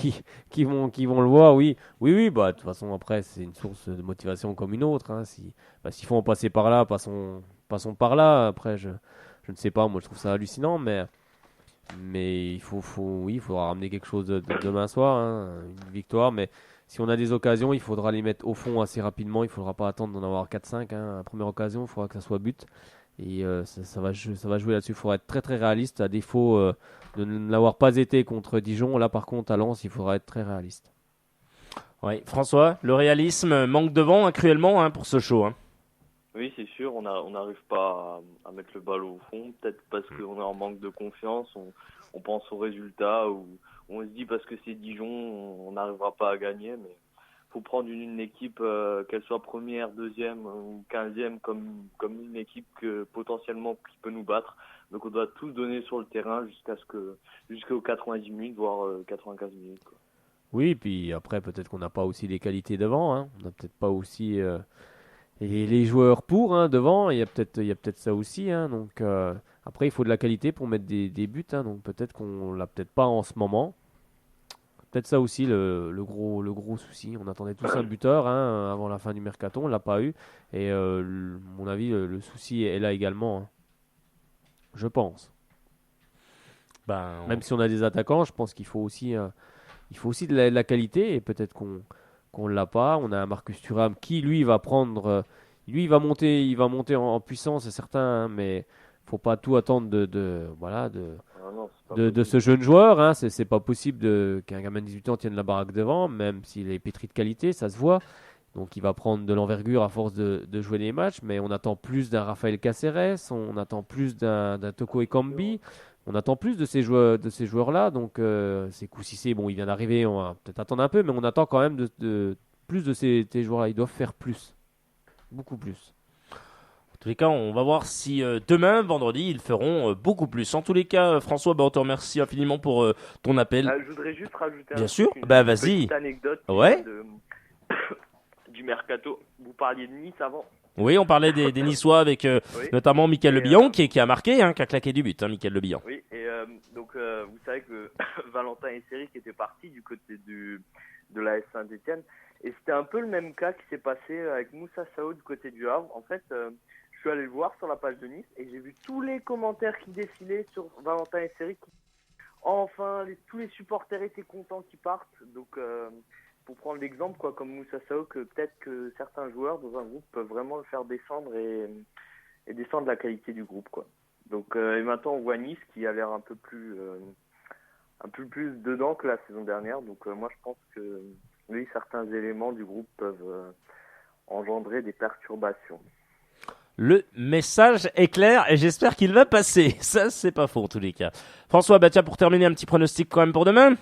Qui vont le voir, oui. Oui, bah, de toute façon, après, c'est une source de motivation comme une autre. Hein. S'il faut en passer par là, passons par là. Après, je ne sais pas, moi, je trouve ça hallucinant, mais il faudra ramener quelque chose de demain soir, hein, une victoire, mais si on a des occasions, il faudra les mettre au fond assez rapidement. Il ne faudra pas attendre d'en avoir 4-5. Hein. La première occasion, il faudra que ça soit but. Et ça va jouer là-dessus. Il faudra être très très réaliste. À défaut de ne l'avoir pas été contre Dijon, là par contre à Lens, il faudra être très réaliste. Oui, François, le réalisme manque de vent cruellement pour ce show. Hein. Oui, c'est sûr. On n'arrive pas à mettre le ballon au fond. Peut-être parce qu'on est en manque de confiance. On pense aux résultats ou on se dit parce que c'est Dijon, on n'arrivera pas à gagner. Mais faut prendre une équipe, qu'elle soit première, deuxième ou 15e, comme une équipe potentiellement qui peut nous battre. Donc on doit tout donner sur le terrain jusqu'aux 90 minutes, voire 95 minutes. Quoi. Oui, puis après peut-être qu'on n'a pas aussi les qualités devant. Hein. On n'a peut-être pas aussi les joueurs pour devant. Il y a peut-être ça aussi. Hein. Donc après il faut de la qualité pour mettre des buts. Hein. Donc peut-être qu'on l'a peut-être pas en ce moment. Peut-être ça aussi le gros souci. On attendait tous un buteur avant la fin du mercato, on l'a pas eu. Et à mon avis, le souci est là également. Hein. Je pense. Même si on a des attaquants, je pense qu'il faut aussi de la qualité. Et peut-être qu'on l'a pas. On a un Marcus Thuram qui lui va prendre, lui il va monter en puissance, c'est certain. Hein, mais faut pas tout attendre de ce jeune joueur. Hein. C'est pas possible qu'un gamin de 18 ans tienne la baraque devant, même s'il est pétri de qualité, ça se voit. Donc il va prendre de l'envergure à force de jouer les matchs, mais on attend plus d'un Raphaël Caceres, on attend plus d'un Toko Ekambi, on attend plus de ces joueurs-là. Donc c'est Koussissé, bon, il vient d'arriver, on va peut-être attendre un peu, mais on attend quand même plus de ces joueurs-là. Ils doivent faire plus, beaucoup plus. En tous les cas, on va voir si demain, vendredi, ils feront beaucoup plus. En tous les cas, François, on te remercie infiniment pour ton appel. Je voudrais juste rajouter une petite anecdote ouais. Du mercato. Vous parliez de Nice avant. Oui, on parlait des Niçois avec oui. notamment Mickaël Le Bihan qui a marqué, qui a claqué du but, Mickaël Le Bihan. Oui, et donc vous savez que Valentin Esseri qui était parti du côté de la S Saint-Etienne, et c'était un peu le même cas qui s'est passé avec Moussa Sao du côté du Havre. En fait, je suis allé le voir sur la page de Nice et j'ai vu tous les commentaires qui défilaient sur Valentin Esseri. Enfin, tous les supporters étaient contents qu'ils partent. Donc, pour prendre l'exemple, comme Moussa Sao, que peut-être que certains joueurs dans un groupe peuvent vraiment le faire descendre et descendre la qualité du groupe, quoi. Donc, et maintenant, on voit Nice qui a l'air un peu plus dedans que la saison dernière. Donc, moi, je pense que oui, certains éléments du groupe peuvent engendrer des perturbations. Le message est clair et j'espère qu'il va passer. Ça, c'est pas faux en tous les cas. François, tiens, pour terminer, un petit pronostic quand même pour demain.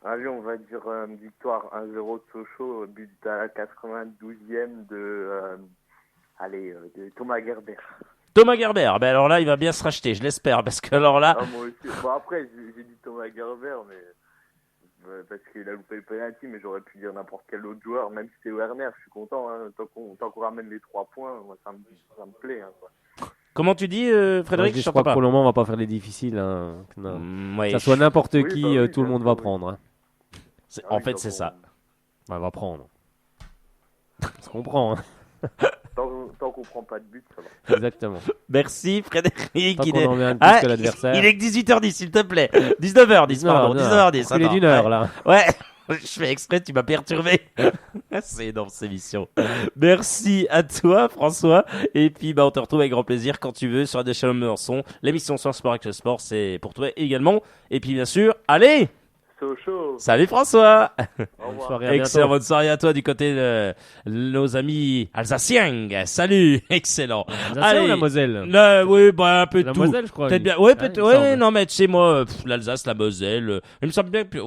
Allez, on va dire victoire 1-0 de Sochaux, but à la 92e de Thomas Gerber. Thomas Gerber, alors là, il va bien se racheter, je l'espère, parce que alors là... Ah, moi aussi. Bon, après, j'ai dit Thomas Gerber, mais... parce qu'il a loupé le penalty, mais j'aurais pu dire n'importe quel autre joueur, même si c'est Werner, je suis content. Tant qu'on ramène les 3 points, moi, ça me plaît. Quoi. Comment tu dis, Frédéric? Je crois que pour le moment, on va pas faire les difficiles. Hein. Ouais, ça soit n'importe qui, tout le monde va prendre. Hein. En fait, c'est ça. On va prendre. Ça se comprend. Hein. Tant qu'on prend pas de but, ça va. Exactement. Merci Frédéric. Tant qu'on en met un de plus que l'adversaire. Il est que 18h10, s'il te plaît. 19h10, pardon. 19h10. Il est d'une heure, là. Ouais. Je fais exprès, tu m'as perturbé. C'est énorme, cette émission. Merci à toi, François. Et puis, on te retrouve avec grand plaisir quand tu veux sur Radio Shalom Besançon. L'émission Soir Sport avec le sport, c'est pour toi également. Et puis, bien sûr, allez! Sochaux. Salut François. Au revoir. Excellent, bonne soirée à toi du côté de nos amis alsaciens. Salut, excellent. Alsacien ou la Moselle? Oui, un peu de la tout. Moselle, je crois. Peut-être bien. Ouais, non, mais tu sais, moi, l'Alsace, la Moselle, il me semble bien que,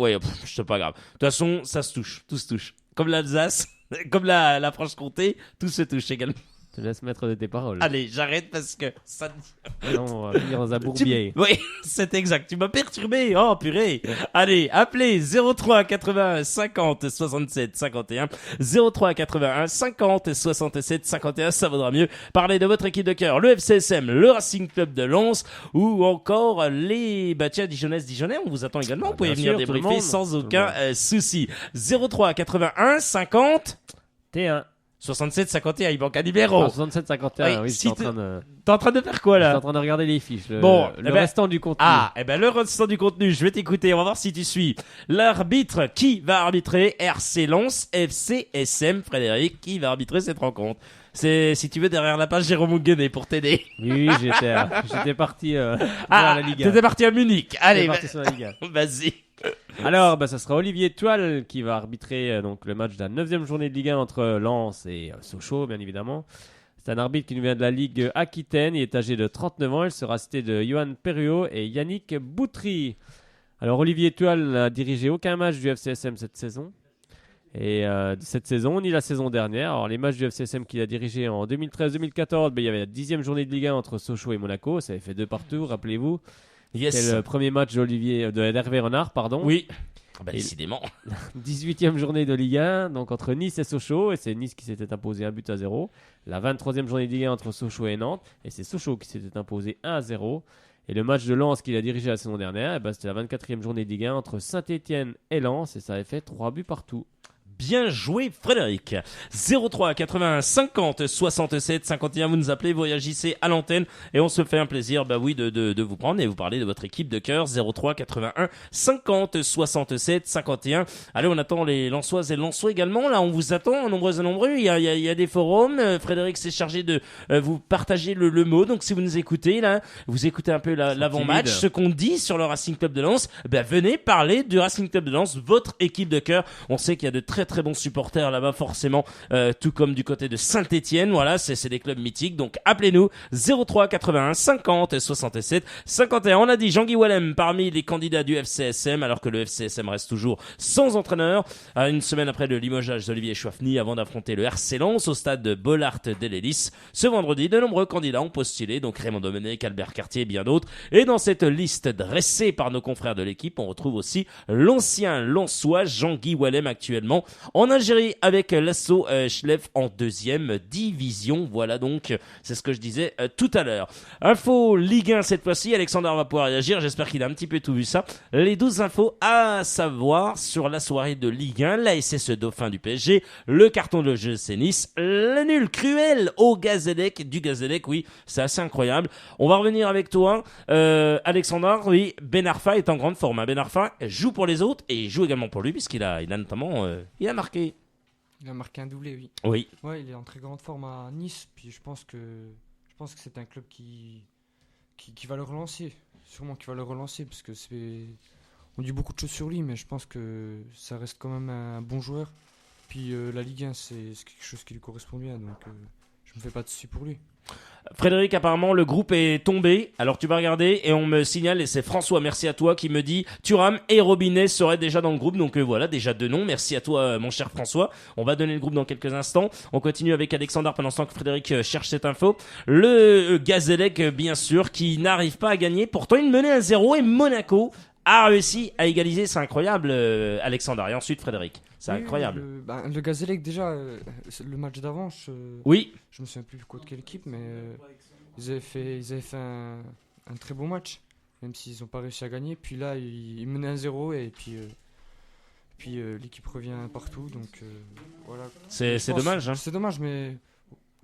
c'est pas grave. De toute façon, ça se touche, tout se touche. Comme l'Alsace, comme la Franche-Comté, tout se touche également. Je te laisse mettre de tes paroles. Allez, j'arrête parce que ça... Non, on va finir dans un bourbier. Oui, c'est exact. Tu m'as perturbé. Oh, purée. Allez, appelez 03 81 50 67 51. 03 81 50 67 51. Ça vaudra mieux. Parlez de votre équipe de cœur. Le FCSM, le Racing Club de Lens ou encore les Dijonnais. On vous attend également. Vous pouvez venir débriefer sans aucun souci. 03 81 50 T1. 67 51, il manque un numéro. 67 51, oui, je suis en train de... T'es en train de faire quoi là? Je suis en train de regarder les fiches, le restant du contenu. Le restant du contenu, je vais t'écouter, on va voir si tu suis. L'arbitre qui va arbitrer RC Lens, FCSM, Frédéric, qui va arbitrer cette rencontre. C'est, si tu veux, derrière la page Jérôme Guenet pour t'aider. Oui, j'étais parti voir la Liga. T'étais parti à Munich. Allez, parti sur la Liga. Vas-y. Alors, ça sera Olivier Toile qui va arbitrer donc le match de la 9e journée de Ligue 1 entre Lens et Sochaux, bien évidemment. C'est un arbitre qui nous vient de la Ligue Aquitaine. Il est âgé de 39 ans. Il sera cité de Johan Perriot et Yannick Boutry. Alors, Olivier Toile n'a dirigé aucun match du FCSM cette saison. Et cette saison, ni la saison dernière. Alors, les matchs du FCSM qu'il a dirigés en 2013-2014, il y avait la 10e journée de Ligue 1 entre Sochaux et Monaco. Ça avait fait 2 partout, rappelez-vous. Yes. C'était le premier match d'Hervé Renard, pardon. Oui. Décidément. 18e journée de Ligue 1, donc entre Nice et Sochaux, et c'est Nice qui s'était imposé 1-0. La 23e journée de Ligue 1 entre Sochaux et Nantes, et c'est Sochaux qui s'était imposé 1-0. Et le match de Lens qu'il a dirigé la saison dernière, c'était la 24e journée de Ligue 1 entre Saint-Etienne et Lens, et ça avait fait 3 buts partout. Bien joué Frédéric. 03 81 50 67 51, vous nous appelez, vous réagissez à l'antenne et on se fait un plaisir de vous prendre et vous parler de votre équipe de cœur. 03 81 50 67 51. Allez, on attend les Lensoises et Lensois également. Là, on vous attend, nombreux et nombreux. Il y a des forums. Frédéric s'est chargé de vous partager le mot. Donc si vous nous écoutez là, vous écoutez un peu l'avant-match, ce qu'on dit sur le Racing Club de Lens, venez parler du Racing Club de Lens, votre équipe de cœur. On sait qu'il y a de très bons supporters là-bas forcément, tout comme du côté de Saint-Etienne. Voilà, c'est des clubs mythiques. Donc appelez-nous 03 81 50 67 51. On a dit Jean-Guy Wallem parmi les candidats du FCSM, alors que le FCSM reste toujours sans entraîneur. Une semaine après le limogeage d'Olivier Chouafny avant d'affronter le RC Lens au stade de Bollaert-Delhélice. Ce vendredi, de nombreux candidats ont postulé, donc Raymond Domenech, Albert Cartier et bien d'autres. Et dans cette liste dressée par nos confrères de l'équipe, on retrouve aussi l'ancien Lensois Jean-Guy Wallem actuellement en Algérie avec l'Asso Chlef en 2e division. Voilà donc, c'est ce que je disais tout à l'heure. Info Ligue 1 cette fois-ci, Alexandre va pouvoir réagir, j'espère qu'il a un petit peu tout vu ça. Les 12 infos à savoir sur la soirée de Ligue 1, la SSE Dauphin du PSG, le carton de jeu c'est Nice, le nul cruel au Gazélec, oui, c'est assez incroyable. On va revenir avec toi, Alexandre, oui, Ben Arfa est en grande forme. Ben Arfa joue pour les autres et joue également pour lui puisqu'il a notamment... il a marqué. Il a marqué un doublé, oui. Oui. Ouais, il est en très grande forme à Nice. Puis je pense que c'est un club qui va le relancer. Sûrement qu'il va le relancer parce que on dit beaucoup de choses sur lui, mais je pense que ça reste quand même un bon joueur. Puis la Ligue 1, c'est quelque chose qui lui correspond bien, donc je me fais pas de soucis pour lui. Frédéric, apparemment le groupe est tombé, alors tu vas regarder et on me signale, et c'est François, merci à toi, qui me dit Thuram et Robinet seraient déjà dans le groupe, donc voilà, déjà 2 noms, merci à toi mon cher François. On va donner le groupe dans quelques instants. On continue avec Alexandre pendant ce temps que Frédéric cherche cette info. Le Gazélec bien sûr qui n'arrive pas à gagner, pourtant il menait 1-0 et Monaco a réussi à égaliser, c'est incroyable Alexandre. Et ensuite Frédéric, c'est incroyable. Le Gazélec déjà, le match d'avant, oui. Je me souviens plus contre quelle équipe, mais ils avaient fait un très bon match, même s'ils n'ont pas réussi à gagner. Puis là, ils menaient 1-0 et puis l'équipe revient partout, donc voilà. C'est dommage. Hein. C'est dommage, mais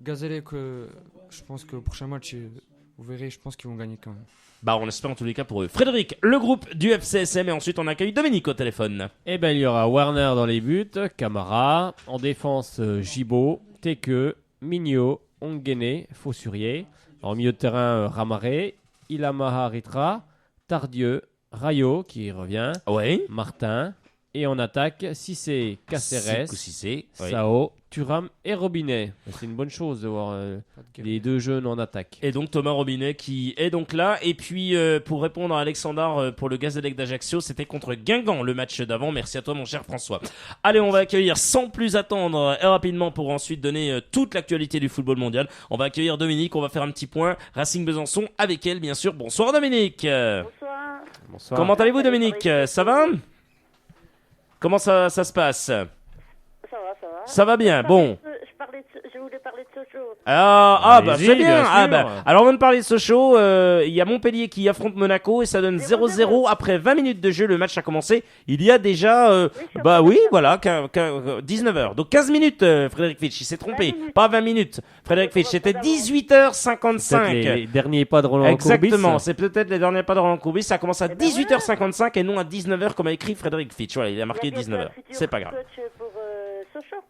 Gazélec, je pense qu'au prochain match, vous verrez, je pense qu'ils vont gagner quand même. Bah, on espère en tous les cas pour eux. Frédéric, le groupe du FCSM, et ensuite on accueille Dominique au téléphone. Eh ben, il y aura Warner dans les buts, Camara, en défense Gibaud, Teke, Mignot, Ongene, Fossurier, en milieu de terrain Ramaré, Ilamaha Ritra, Tardieu, Rayo qui revient, Martin, et en attaque Cissé, Caceres, Sao, Thuram et Robinet. C'est une bonne chose de voir les deux jeunes en attaque. Et donc Thomas Robinet qui est donc là. Et puis pour répondre à Alexandre pour le Gazélec d'Ajaccio, c'était contre Guingamp le match d'avant. Merci à toi mon cher François. Allez, on va accueillir sans plus attendre et rapidement pour ensuite donner toute l'actualité du football mondial. On va accueillir Dominique, on va faire un petit point Racing Besançon avec elle bien sûr. Bonsoir Dominique. Bonsoir. Bonsoir. Comment allez-vous Dominique? Ça va? Comment ça se passe? Ça va. Ça va bien, bon. Je voulais parler de Sochaux. Bah c'est bien. sûr. Alors avant de parler de Sochaux, il y a Montpellier qui affronte Monaco et ça donne 0-0 après 20 minutes de jeu. Le match a commencé. Il y a déjà 19h. Donc 15 minutes Frédéric Fitch, il s'est trompé. Pas 20 minutes. Frédéric Fitch, c'était 18h55. Les derniers pas de Roland Courbis. Exactement, c'est peut-être les derniers pas de Roland Courbis. Ça commence à 18h55 et non à 19h comme a écrit Frédéric Fitch. Voilà, il a marqué 19h. C'est pas grave. Pour Sochaux.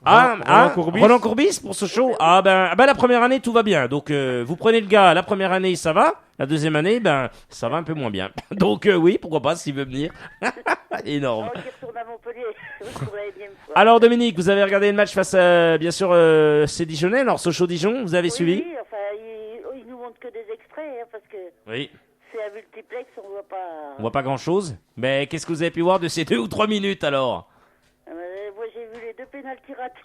Roland Courbis pour Sochaux. La première année tout va bien. Donc vous prenez le gars, la première année ça va, la deuxième année ça va un peu moins bien. Donc oui, pourquoi pas s'il veut venir. Énorme. Alors Dominique, vous avez regardé le match face à bien sûr c'est Dijonais, alors Sochaux-Dijon, vous avez suivi? Oui, enfin ils nous montrent que des extraits parce que c'est un multiplex, on voit pas grand chose. Mais qu'est-ce que vous avez pu voir de ces 2 ou 3 minutes alors? Moi j'ai vu les 2 pénaltys ratés.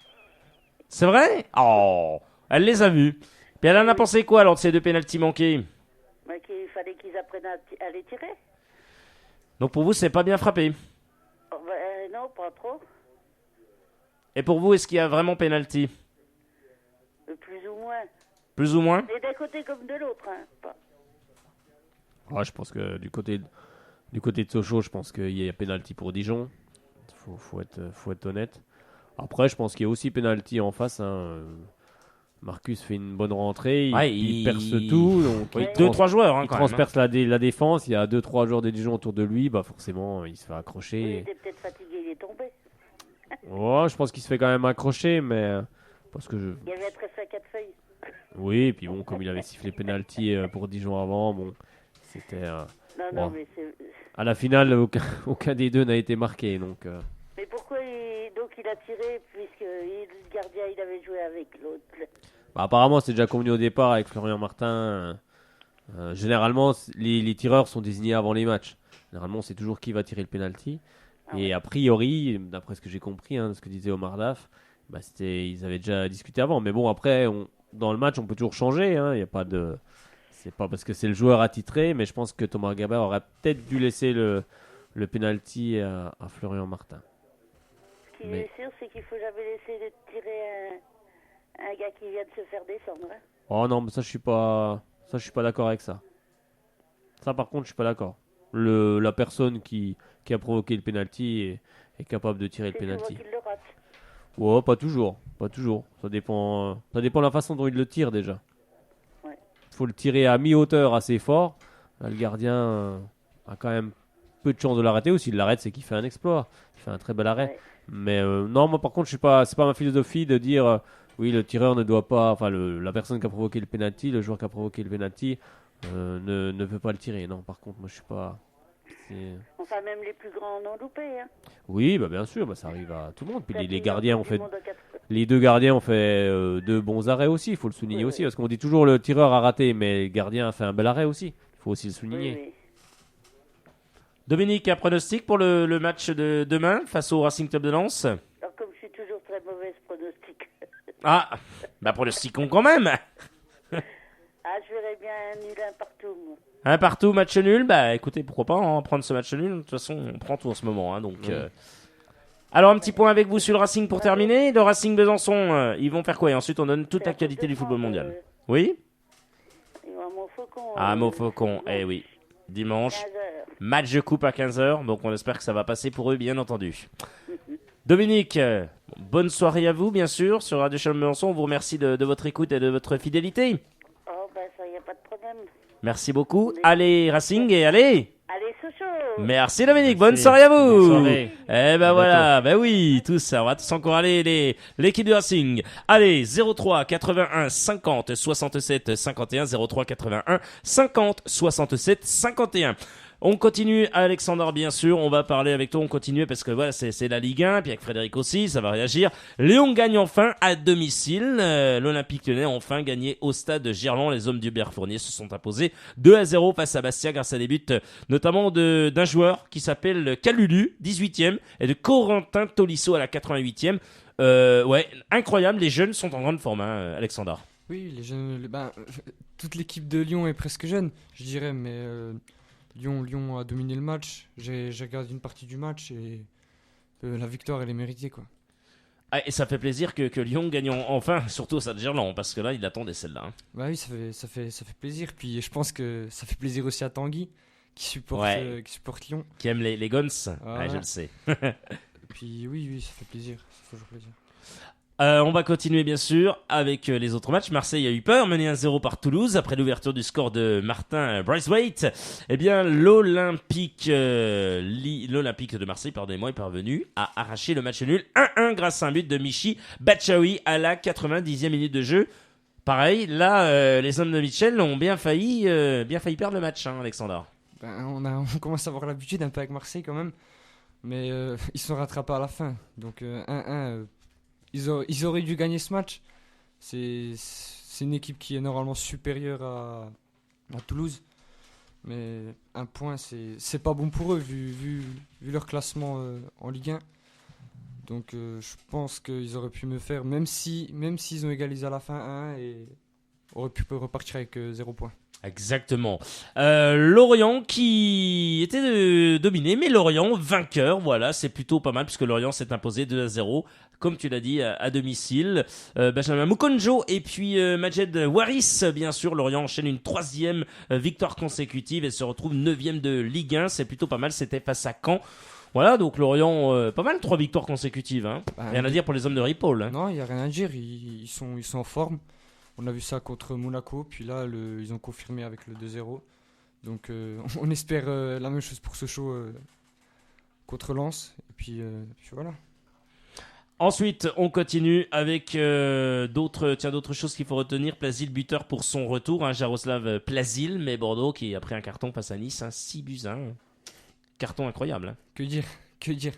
C'est vrai? Oh, elle les a vus. Puis elle en a pensé quoi alors de ces 2 pénaltys manqués? Qu'il fallait qu'ils apprennent à les tirer. Donc pour vous c'est pas bien frappé? Non, pas trop. Et pour vous est-ce qu'il y a vraiment pénalty? Plus ou moins. Plus ou moins? Et d'un côté comme de l'autre. Je pense que du côté de Sochaux, je pense qu'il y a pénalty pour Dijon. Faut être honnête. Après, je pense qu'il y a aussi pénalty en face. Marcus fait une bonne rentrée, il perce tout. Donc 2-3 joueurs. Il transperce la défense. Il y a 2-3 joueurs de Dijon autour de lui. Forcément, il se fait accrocher. Il était peut-être fatigué, il est tombé. Je pense qu'il se fait quand même accrocher, mais parce que il y avait un trèfle à 4 feuilles. Oui, et puis bon, comme il avait sifflé pénalty pour Dijon avant, c'était. Mais c'est... À la finale, aucun des deux n'a été marqué, donc. Mais pourquoi il a tiré puisque le gardien il avait joué avec l'autre? Apparemment, c'est déjà convenu au départ avec Florian Martin. Généralement, les tireurs sont désignés avant les matchs. Généralement, c'est toujours qui va tirer le penalty. Et a priori, d'après ce que j'ai compris, ce que disait Omar Daf, ils avaient déjà discuté avant. Mais bon, après, dans le match, on peut toujours changer. Il y a pas de. C'est pas parce que c'est le joueur attitré, mais je pense que Thomas Gerber aurait peut-être dû laisser le penalty à Florian Martin. Ce qui est sûr, c'est qu'il faut jamais laisser tirer un gars qui vient de se faire descendre. Oh non, mais ça je suis pas d'accord avec ça. Ça par contre, je suis pas d'accord. La personne qui a provoqué le penalty est capable de tirer le penalty. C'est qu'il le rate. Ouais, pas toujours. Ça dépend de la façon dont il le tire déjà. Faut le tirer à mi-hauteur assez fort. Là, le gardien a quand même peu de chance de l'arrêter. Ou s'il l'arrête, c'est qu'il fait un exploit. Il fait un très bel arrêt. Mais non, moi par contre, c'est pas ma philosophie de dire oui, le tireur ne doit pas, la personne qui a provoqué le penalty, le joueur qui a provoqué le penalty ne veut pas le tirer. Non, par contre, moi je suis pas. Enfin, même les plus grands en ont loupé. Oui, bien sûr, ça arrive à tout le monde. Puis les gardiens ont fait. Les 2 gardiens ont fait 2 bons arrêts aussi, il faut le souligner aussi. Parce qu'on dit toujours le tireur a raté, mais le gardien a fait un bel arrêt aussi. Il faut aussi le souligner. Dominique, un pronostic pour le match de demain face au Racing Club de Lens? Alors, comme je suis toujours très mauvaise pronostic. Pronostiquons quand même. Je verrais bien un nul, un partout. Moi. Un partout, match nul. Écoutez, pourquoi pas prendre ce match nul. De toute façon, on prend tout en ce moment. Alors, un petit point avec vous sur le Racing pour terminer. Le Racing Besançon, ils vont faire quoi? Et ensuite, on donne toute l'actualité du football mondial. Oui? Ils vont à Montfaucon. Montfaucon, oui. Dimanche, match de coupe à 15h. Donc, on espère que ça va passer pour eux, bien entendu. Dominique, bonne soirée à vous, bien sûr, sur Radio Chalon-Besançon. On vous remercie de votre écoute et de votre fidélité. Oh, ben ça, y a pas de problème. Merci beaucoup. Allez, Racing, et allez. Allez, Sochaux. Merci Dominique, bonne Merci. soirée à vous. Bonne soirée. Eh ben voilà, ben oui, tous ça, on va tous encourager l'équipe du Racing. Allez, 03 81 50 67 51, 03 81 50 67 51. On continue, Alexandre, bien sûr, on va parler avec toi, on continue parce que voilà, c'est la Ligue 1, puis avec Frédéric aussi, ça va réagir. Lyon gagne enfin à domicile, l'Olympique Lyonnais a enfin gagné au stade de Girland, les hommes d'Hubert Fournier se sont imposés 2-0 face à Bastia grâce à des buts notamment d'un joueur qui s'appelle Calulu, 18e, et de Corentin Tolisso à la 88e. Ouais, incroyable, les jeunes sont en grande forme, hein, Alexandre. Oui, les jeunes, toute l'équipe de Lyon est presque jeune, je dirais, mais Lyon a dominé le match. J'ai regardé une partie du match et la victoire, elle est méritée, quoi. Ah, et ça fait plaisir que Lyon gagne enfin, surtout au stade Gerland, parce que là, il attendait celle-là. Hein. Bah oui, ça fait plaisir. Puis je pense que ça fait plaisir aussi à Tanguy, qui supporte Lyon. Qui aime les Guns, Ah, ouais, je le sais. Puis oui, ça fait plaisir. Ça fait toujours plaisir. On va continuer bien sûr avec les autres matchs. Marseille a eu peur, mené 1-0 par Toulouse après l'ouverture du score de Martin Braithwaite. Eh bien, l'Olympique de Marseille, pardonnez-moi, est parvenu à arracher le match nul 1-1 grâce à un but de Michy Batshuayi à la 90e minute de jeu. Pareil, là, les hommes de Michel ont bien failli perdre le match, hein, Alexandre. On commence à avoir l'habitude un peu avec Marseille quand même, mais ils sont rattrapés à la fin. Donc 1-1. Ils auraient dû gagner ce match. C'est une équipe qui est normalement supérieure à Toulouse. Mais un point, c'est pas bon pour eux vu leur classement en Ligue 1. Donc je pense qu'ils auraient pu me faire, même s'ils ont égalisé à la fin 1 et auraient pu repartir avec 0 points. Exactement. Lorient qui était dominé, mais Lorient vainqueur, voilà, c'est plutôt pas mal puisque Lorient s'est imposé 2-0, comme tu l'as dit, à domicile. Benjamin Mukonjo et puis Majed Waris, bien sûr. Lorient enchaîne une 3e victoire consécutive et se retrouve 9e de Ligue 1, c'est plutôt pas mal, c'était face à Caen. Voilà, donc Lorient, pas mal, 3 victoires consécutives. Hein. Rien à dire pour les hommes de Ripoll. Hein. Non, il n'y a rien à dire, ils sont en forme. On a vu ça contre Monaco, puis là, ils ont confirmé avec le 2-0. Donc, on espère la même chose pour Sochaux contre Lens. Et puis voilà. Ensuite, on continue avec d'autres choses qu'il faut retenir. Plasil, buteur pour son retour. Hein, Jaroslav Plasil, mais Bordeaux qui a pris un carton face à Nice. Hein, 6-1. Carton incroyable. Hein. Que dire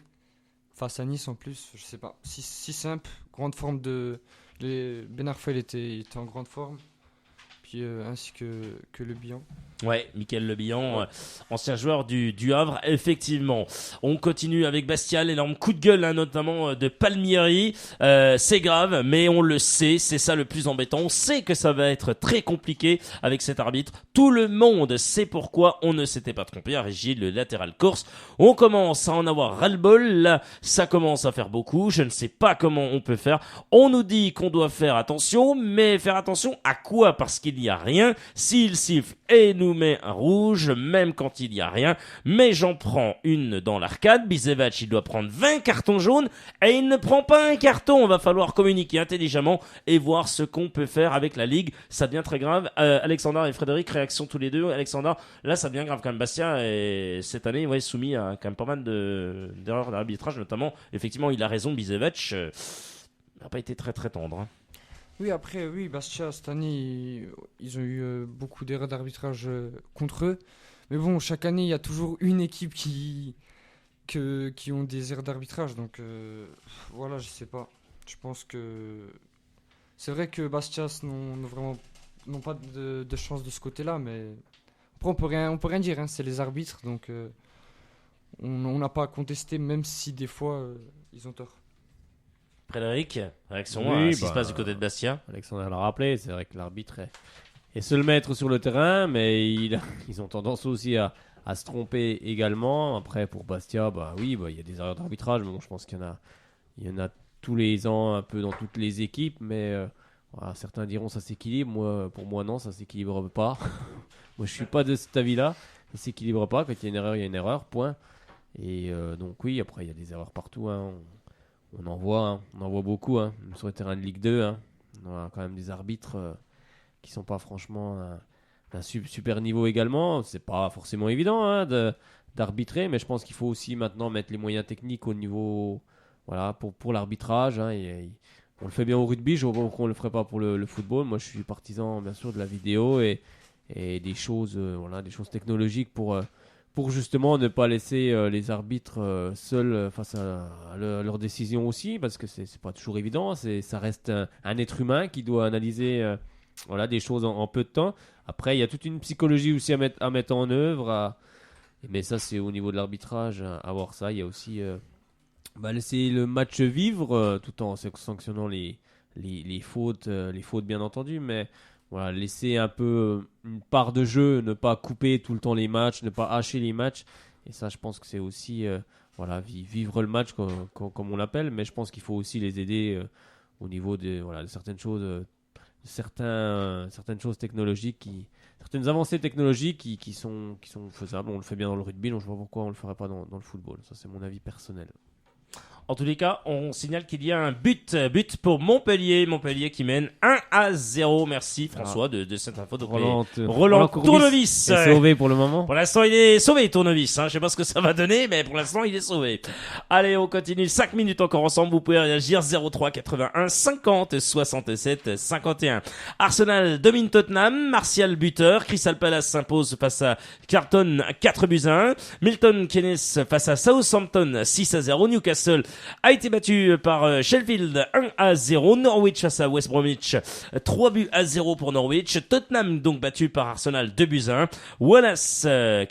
face à Nice en plus, je sais pas. Si simple, grande forme de... Ben Arfa, il était en grande forme, puis ainsi que Le Bihan. Ouais, Mickaël Le Bihan, ancien joueur du Havre, effectivement. On continue avec Bastia, l'énorme coup de gueule, hein, notamment de Palmieri. C'est grave, mais on le sait, c'est ça le plus embêtant. On sait que ça va être très compliqué avec cet arbitre. Tout le monde sait pourquoi on ne s'était pas trompé à Régis, le latéral corse. On commence à en avoir ras-le-bol, là, ça commence à faire beaucoup. Je ne sais pas comment on peut faire. On nous dit qu'on doit faire attention, mais faire attention à quoi? Parce qu'il n'y a rien. S'il siffle et nous met un rouge, même quand il n'y a rien, mais j'en prends une dans l'arcade. Bisevac, il doit prendre 20 cartons jaunes et il ne prend pas un carton. On va falloir communiquer intelligemment et voir ce qu'on peut faire avec la Ligue. Ça devient très grave. Alexandre et Frédéric, réaction tous les deux. Alexandre, là ça devient grave quand même. Bastia et cette année soumis à quand même pas mal d'erreurs d'arbitrage, notamment. Effectivement, il a raison, Bisevac n'a pas été très très tendre. Hein. Oui, après, Bastia, cette année, ils ont eu beaucoup d'erreurs d'arbitrage contre eux. Mais bon, chaque année, il y a toujours une équipe qui ont des erreurs d'arbitrage. Donc, voilà, je sais pas. Je pense que... C'est vrai que Bastia n'ont pas de chance de ce côté-là, mais... Après, on peut rien dire, hein, c'est les arbitres. Donc, on n'a pas à contester, même si des fois, ils ont tort. Frédéric, réaction à ce qui se passe du côté de Bastia. Alexandre l'a rappelé, c'est vrai que l'arbitre est seul maître sur le terrain, mais ils ont tendance aussi à se tromper également. Après, pour Bastia, il y a des erreurs d'arbitrage. Bon, je pense qu'il y en a tous les ans, un peu dans toutes les équipes, mais voilà, certains diront ça s'équilibre. Pour moi, non, ça s'équilibre pas. Moi, je suis pas de cet avis-là. Ça s'équilibre pas. Quand il y a une erreur, point. Et donc oui, après, il y a des erreurs partout. Hein. on en voit beaucoup, hein, sur les terrains de Ligue 2. Hein. On a quand même des arbitres qui sont pas franchement d'un super niveau également. C'est pas forcément évident hein, d'arbitrer, mais je pense qu'il faut aussi maintenant mettre les moyens techniques au niveau, voilà, pour l'arbitrage. Hein, on le fait bien au rugby, je vois pas pourquoi on le ferait pas pour le football. Moi, je suis partisan bien sûr de la vidéo et des choses, des choses technologiques pour justement ne pas laisser les arbitres seuls face à leurs décisions aussi, parce que c'est pas toujours évident. Ça reste un être humain qui doit analyser des choses en peu de temps. Après, il y a toute une psychologie aussi à mettre en œuvre. Mais ça, c'est au niveau de l'arbitrage, à voir ça. Il y a aussi laisser le match vivre tout en sanctionnant les fautes bien entendu, mais voilà, laisser un peu une part de jeu, ne pas couper tout le temps les matchs, ne pas hacher les matchs. Et ça, je pense que c'est aussi vivre le match comme on l'appelle, mais je pense qu'il faut aussi les aider au niveau de certaines choses, certaines choses technologiques, certaines avancées technologiques qui sont faisables. On le fait bien dans le rugby, donc je vois pourquoi on le ferait pas dans le football. Ça, c'est mon avis personnel. En tous les cas, on signale qu'il y a un but pour Montpellier qui mène 1-0. Merci François de cette info. Donc Roland Tournevis est sauvé pour le moment. Pour l'instant, il est sauvé Tournevis. Je sais pas ce que ça va donner, mais pour l'instant, il est sauvé. Allez, on continue. 5 minutes encore ensemble. Vous pouvez réagir 03 81 50 67 51. Arsenal domine Tottenham. Martial buteur. Crystal Palace s'impose face à Carlton 4-1. Milton Keynes face à Southampton 6-0. Newcastle a été battu par Sheffield 1-0. Norwich face à West Bromwich 3-0 pour Norwich. Tottenham donc battu par Arsenal 2-1. Walsall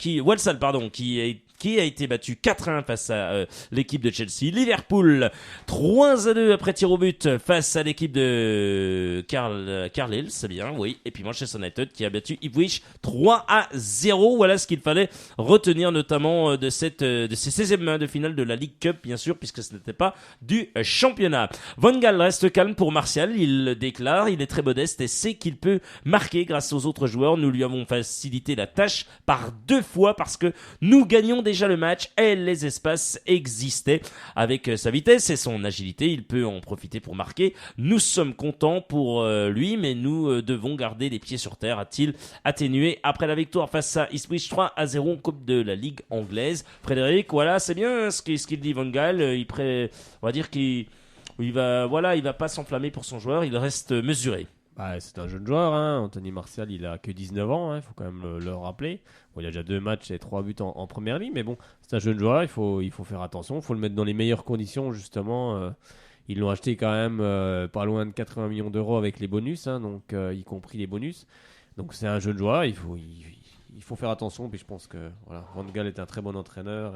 qui a été battu 4-1 face à l'équipe de Chelsea. Liverpool 3-2 après tir au but face à l'équipe de Carlisle, c'est bien, oui. Et puis Manchester United qui a battu Ipswich 3-0. Voilà ce qu'il fallait retenir notamment de ces 16e de finale de la League Cup, bien sûr, puisque ce n'était pas du championnat. Van Gaal reste calme pour Martial. Il déclare, il est très modeste et sait qu'il peut marquer grâce aux autres joueurs. Nous lui avons facilité la tâche par 2 fois parce que nous gagnons déjà le match et les espaces existaient. Avec sa vitesse et son agilité, il peut en profiter pour marquer. Nous sommes contents pour lui, mais nous devons garder les pieds sur terre, a-t-il atténué après la victoire face à Ipswich 3-0 en Coupe de la Ligue anglaise. Frédéric, voilà, c'est bien ce qu'il dit Van Gaal. On va dire qu'il va pas s'enflammer pour son joueur, il reste mesuré. C'est un jeune joueur, hein. Anthony Martial, il a que 19 ans, il faut quand même le rappeler. Bon, il a déjà 2 matchs et 3 buts en première ligue, mais bon, c'est un jeune joueur, il faut faire attention, il faut le mettre dans les meilleures conditions, justement. Ils l'ont acheté quand même pas loin de 80 millions d'euros avec les bonus, donc y compris les bonus. Donc c'est un jeune joueur, il faut faire attention, puis je pense que Van Gaal est un très bon entraîneur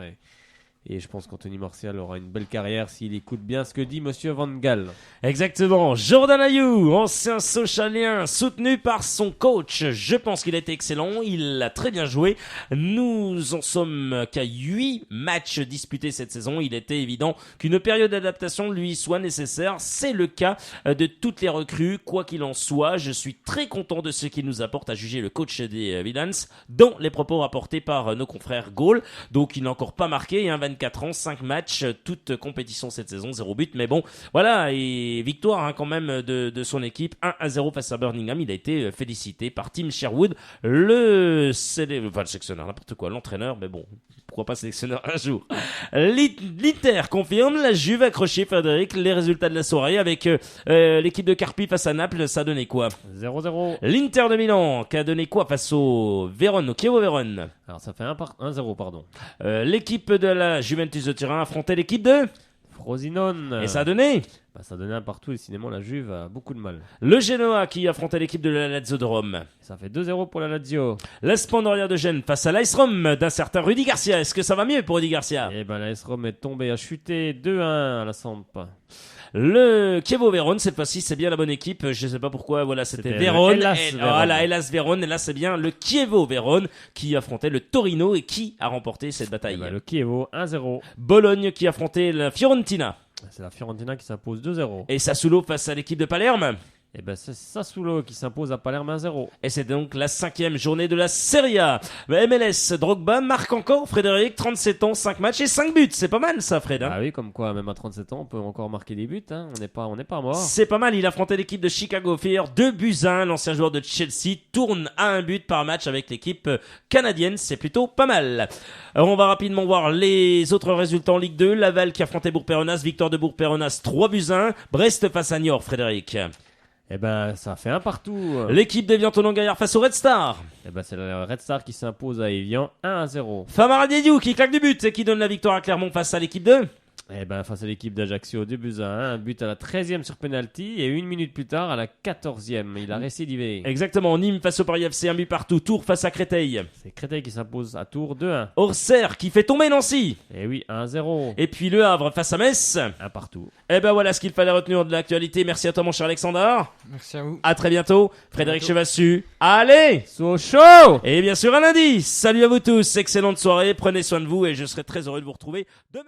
et je pense qu'Anthony Martial aura une belle carrière s'il écoute bien ce que dit Monsieur Van Gaal. Exactement. Jordan Ayew, ancien Sochalien, soutenu par son coach. Je pense qu'il a été excellent. Il a très bien joué. Nous en sommes qu'à 8 matchs disputés cette saison. Il était évident qu'une période d'adaptation lui soit nécessaire. C'est le cas de toutes les recrues. Quoi qu'il en soit, je suis très content de ce qu'il nous apporte à juger le coach des Villains dans les propos rapportés par nos confrères Gaulle. Donc il n'a encore pas marqué, 24 ans, 5 matchs, toute compétition cette saison, 0 but, mais bon, voilà, et victoire quand même de son équipe, 1-0 face à Birmingham. Il a été félicité par Tim Sherwood, le sélectionneur, n'importe quoi, l'entraîneur, mais bon, pourquoi pas sélectionneur un jour. L'Inter confirme, la Juve accrochée, Frédéric, les résultats de la soirée avec l'équipe de Carpi face à Naples, ça a donné quoi? 0-0. L'Inter de Milan, qui a donné quoi face au Vérone, au Chievo Vérone? Alors ça fait 1-0, pardon. L'équipe de la Juventus de Turin affrontait l'équipe de Frosinone. Et ça a donné ça a donné un partout et décidément la Juve a beaucoup de mal. Le Genoa qui affrontait l'équipe de la Lazio de Rome. Ça fait 2-0 pour la Lazio. La Spandoria de Gênes face à l'AS Rome d'un certain Rudy Garcia. Est-ce que ça va mieux pour Rudy Garcia? l'AS Rome est tombé, a chuté 2-1 à la Samp. Le Chievo Vérone, cette fois-ci, c'est bien la bonne équipe. Je sais pas pourquoi, c'était Vérone. Hellas Vérone. Et là, c'est bien le Chievo Vérone qui affrontait le Torino et qui a remporté cette bataille. Le Chievo, 1-0. Bologne qui affrontait la Fiorentina. C'est la Fiorentina qui s'impose 2-0. Et Sassuolo face à l'équipe de Palerme. Et ben c'est Sassuolo qui s'impose à Palerme 1-0. Et c'est donc la 5e journée de la Serie A. MLS, Drogba marque encore, Frédéric, 37 ans, 5 matchs et 5 buts. C'est pas mal ça, Fred. Ah oui, comme quoi, même à 37 ans, on peut encore marquer des buts. Hein. On n'est pas mort. C'est pas mal, il affrontait l'équipe de Chicago Fire, 2-1. L'ancien joueur de Chelsea tourne à 1 but par match avec l'équipe canadienne. C'est plutôt pas mal. Alors on va rapidement voir les autres résultats en Ligue 2. Laval qui affrontait Bourg-Péronas, victoire de Bourg-Péronas 3-1. Brest face à Niort, Frédéric. Eh ben, ça fait un partout. L'équipe d'Evian-Tonon-Gaillard face au Red Star. Eh ben, c'est le Red Star qui s'impose à Evian 1-0. Famara Diédiou qui claque du but et qui donne la victoire à Clermont face à l'équipe de... Eh ben, face à l'équipe d'Ajaccio, 2-1, un but à la 13e sur penalty et 1 minute plus tard à la 14e. Il a récidivé. Exactement, Nîmes face au Paris FC, 1 but partout. Tours face à Créteil. C'est Créteil qui s'impose à Tours 2-1. Auxerre qui fait tomber Nancy. Eh oui, 1-0. Et puis Le Havre face à Metz. 1 partout. Eh ben voilà ce qu'il fallait retenir de l'actualité. Merci à toi mon cher Alexandre. Merci à vous. À très bientôt. Frédéric Chevassu. Allez, Sochaux. Et bien sûr à lundi. Salut à vous tous. Excellente soirée. Prenez soin de vous et je serai très heureux de vous retrouver demain.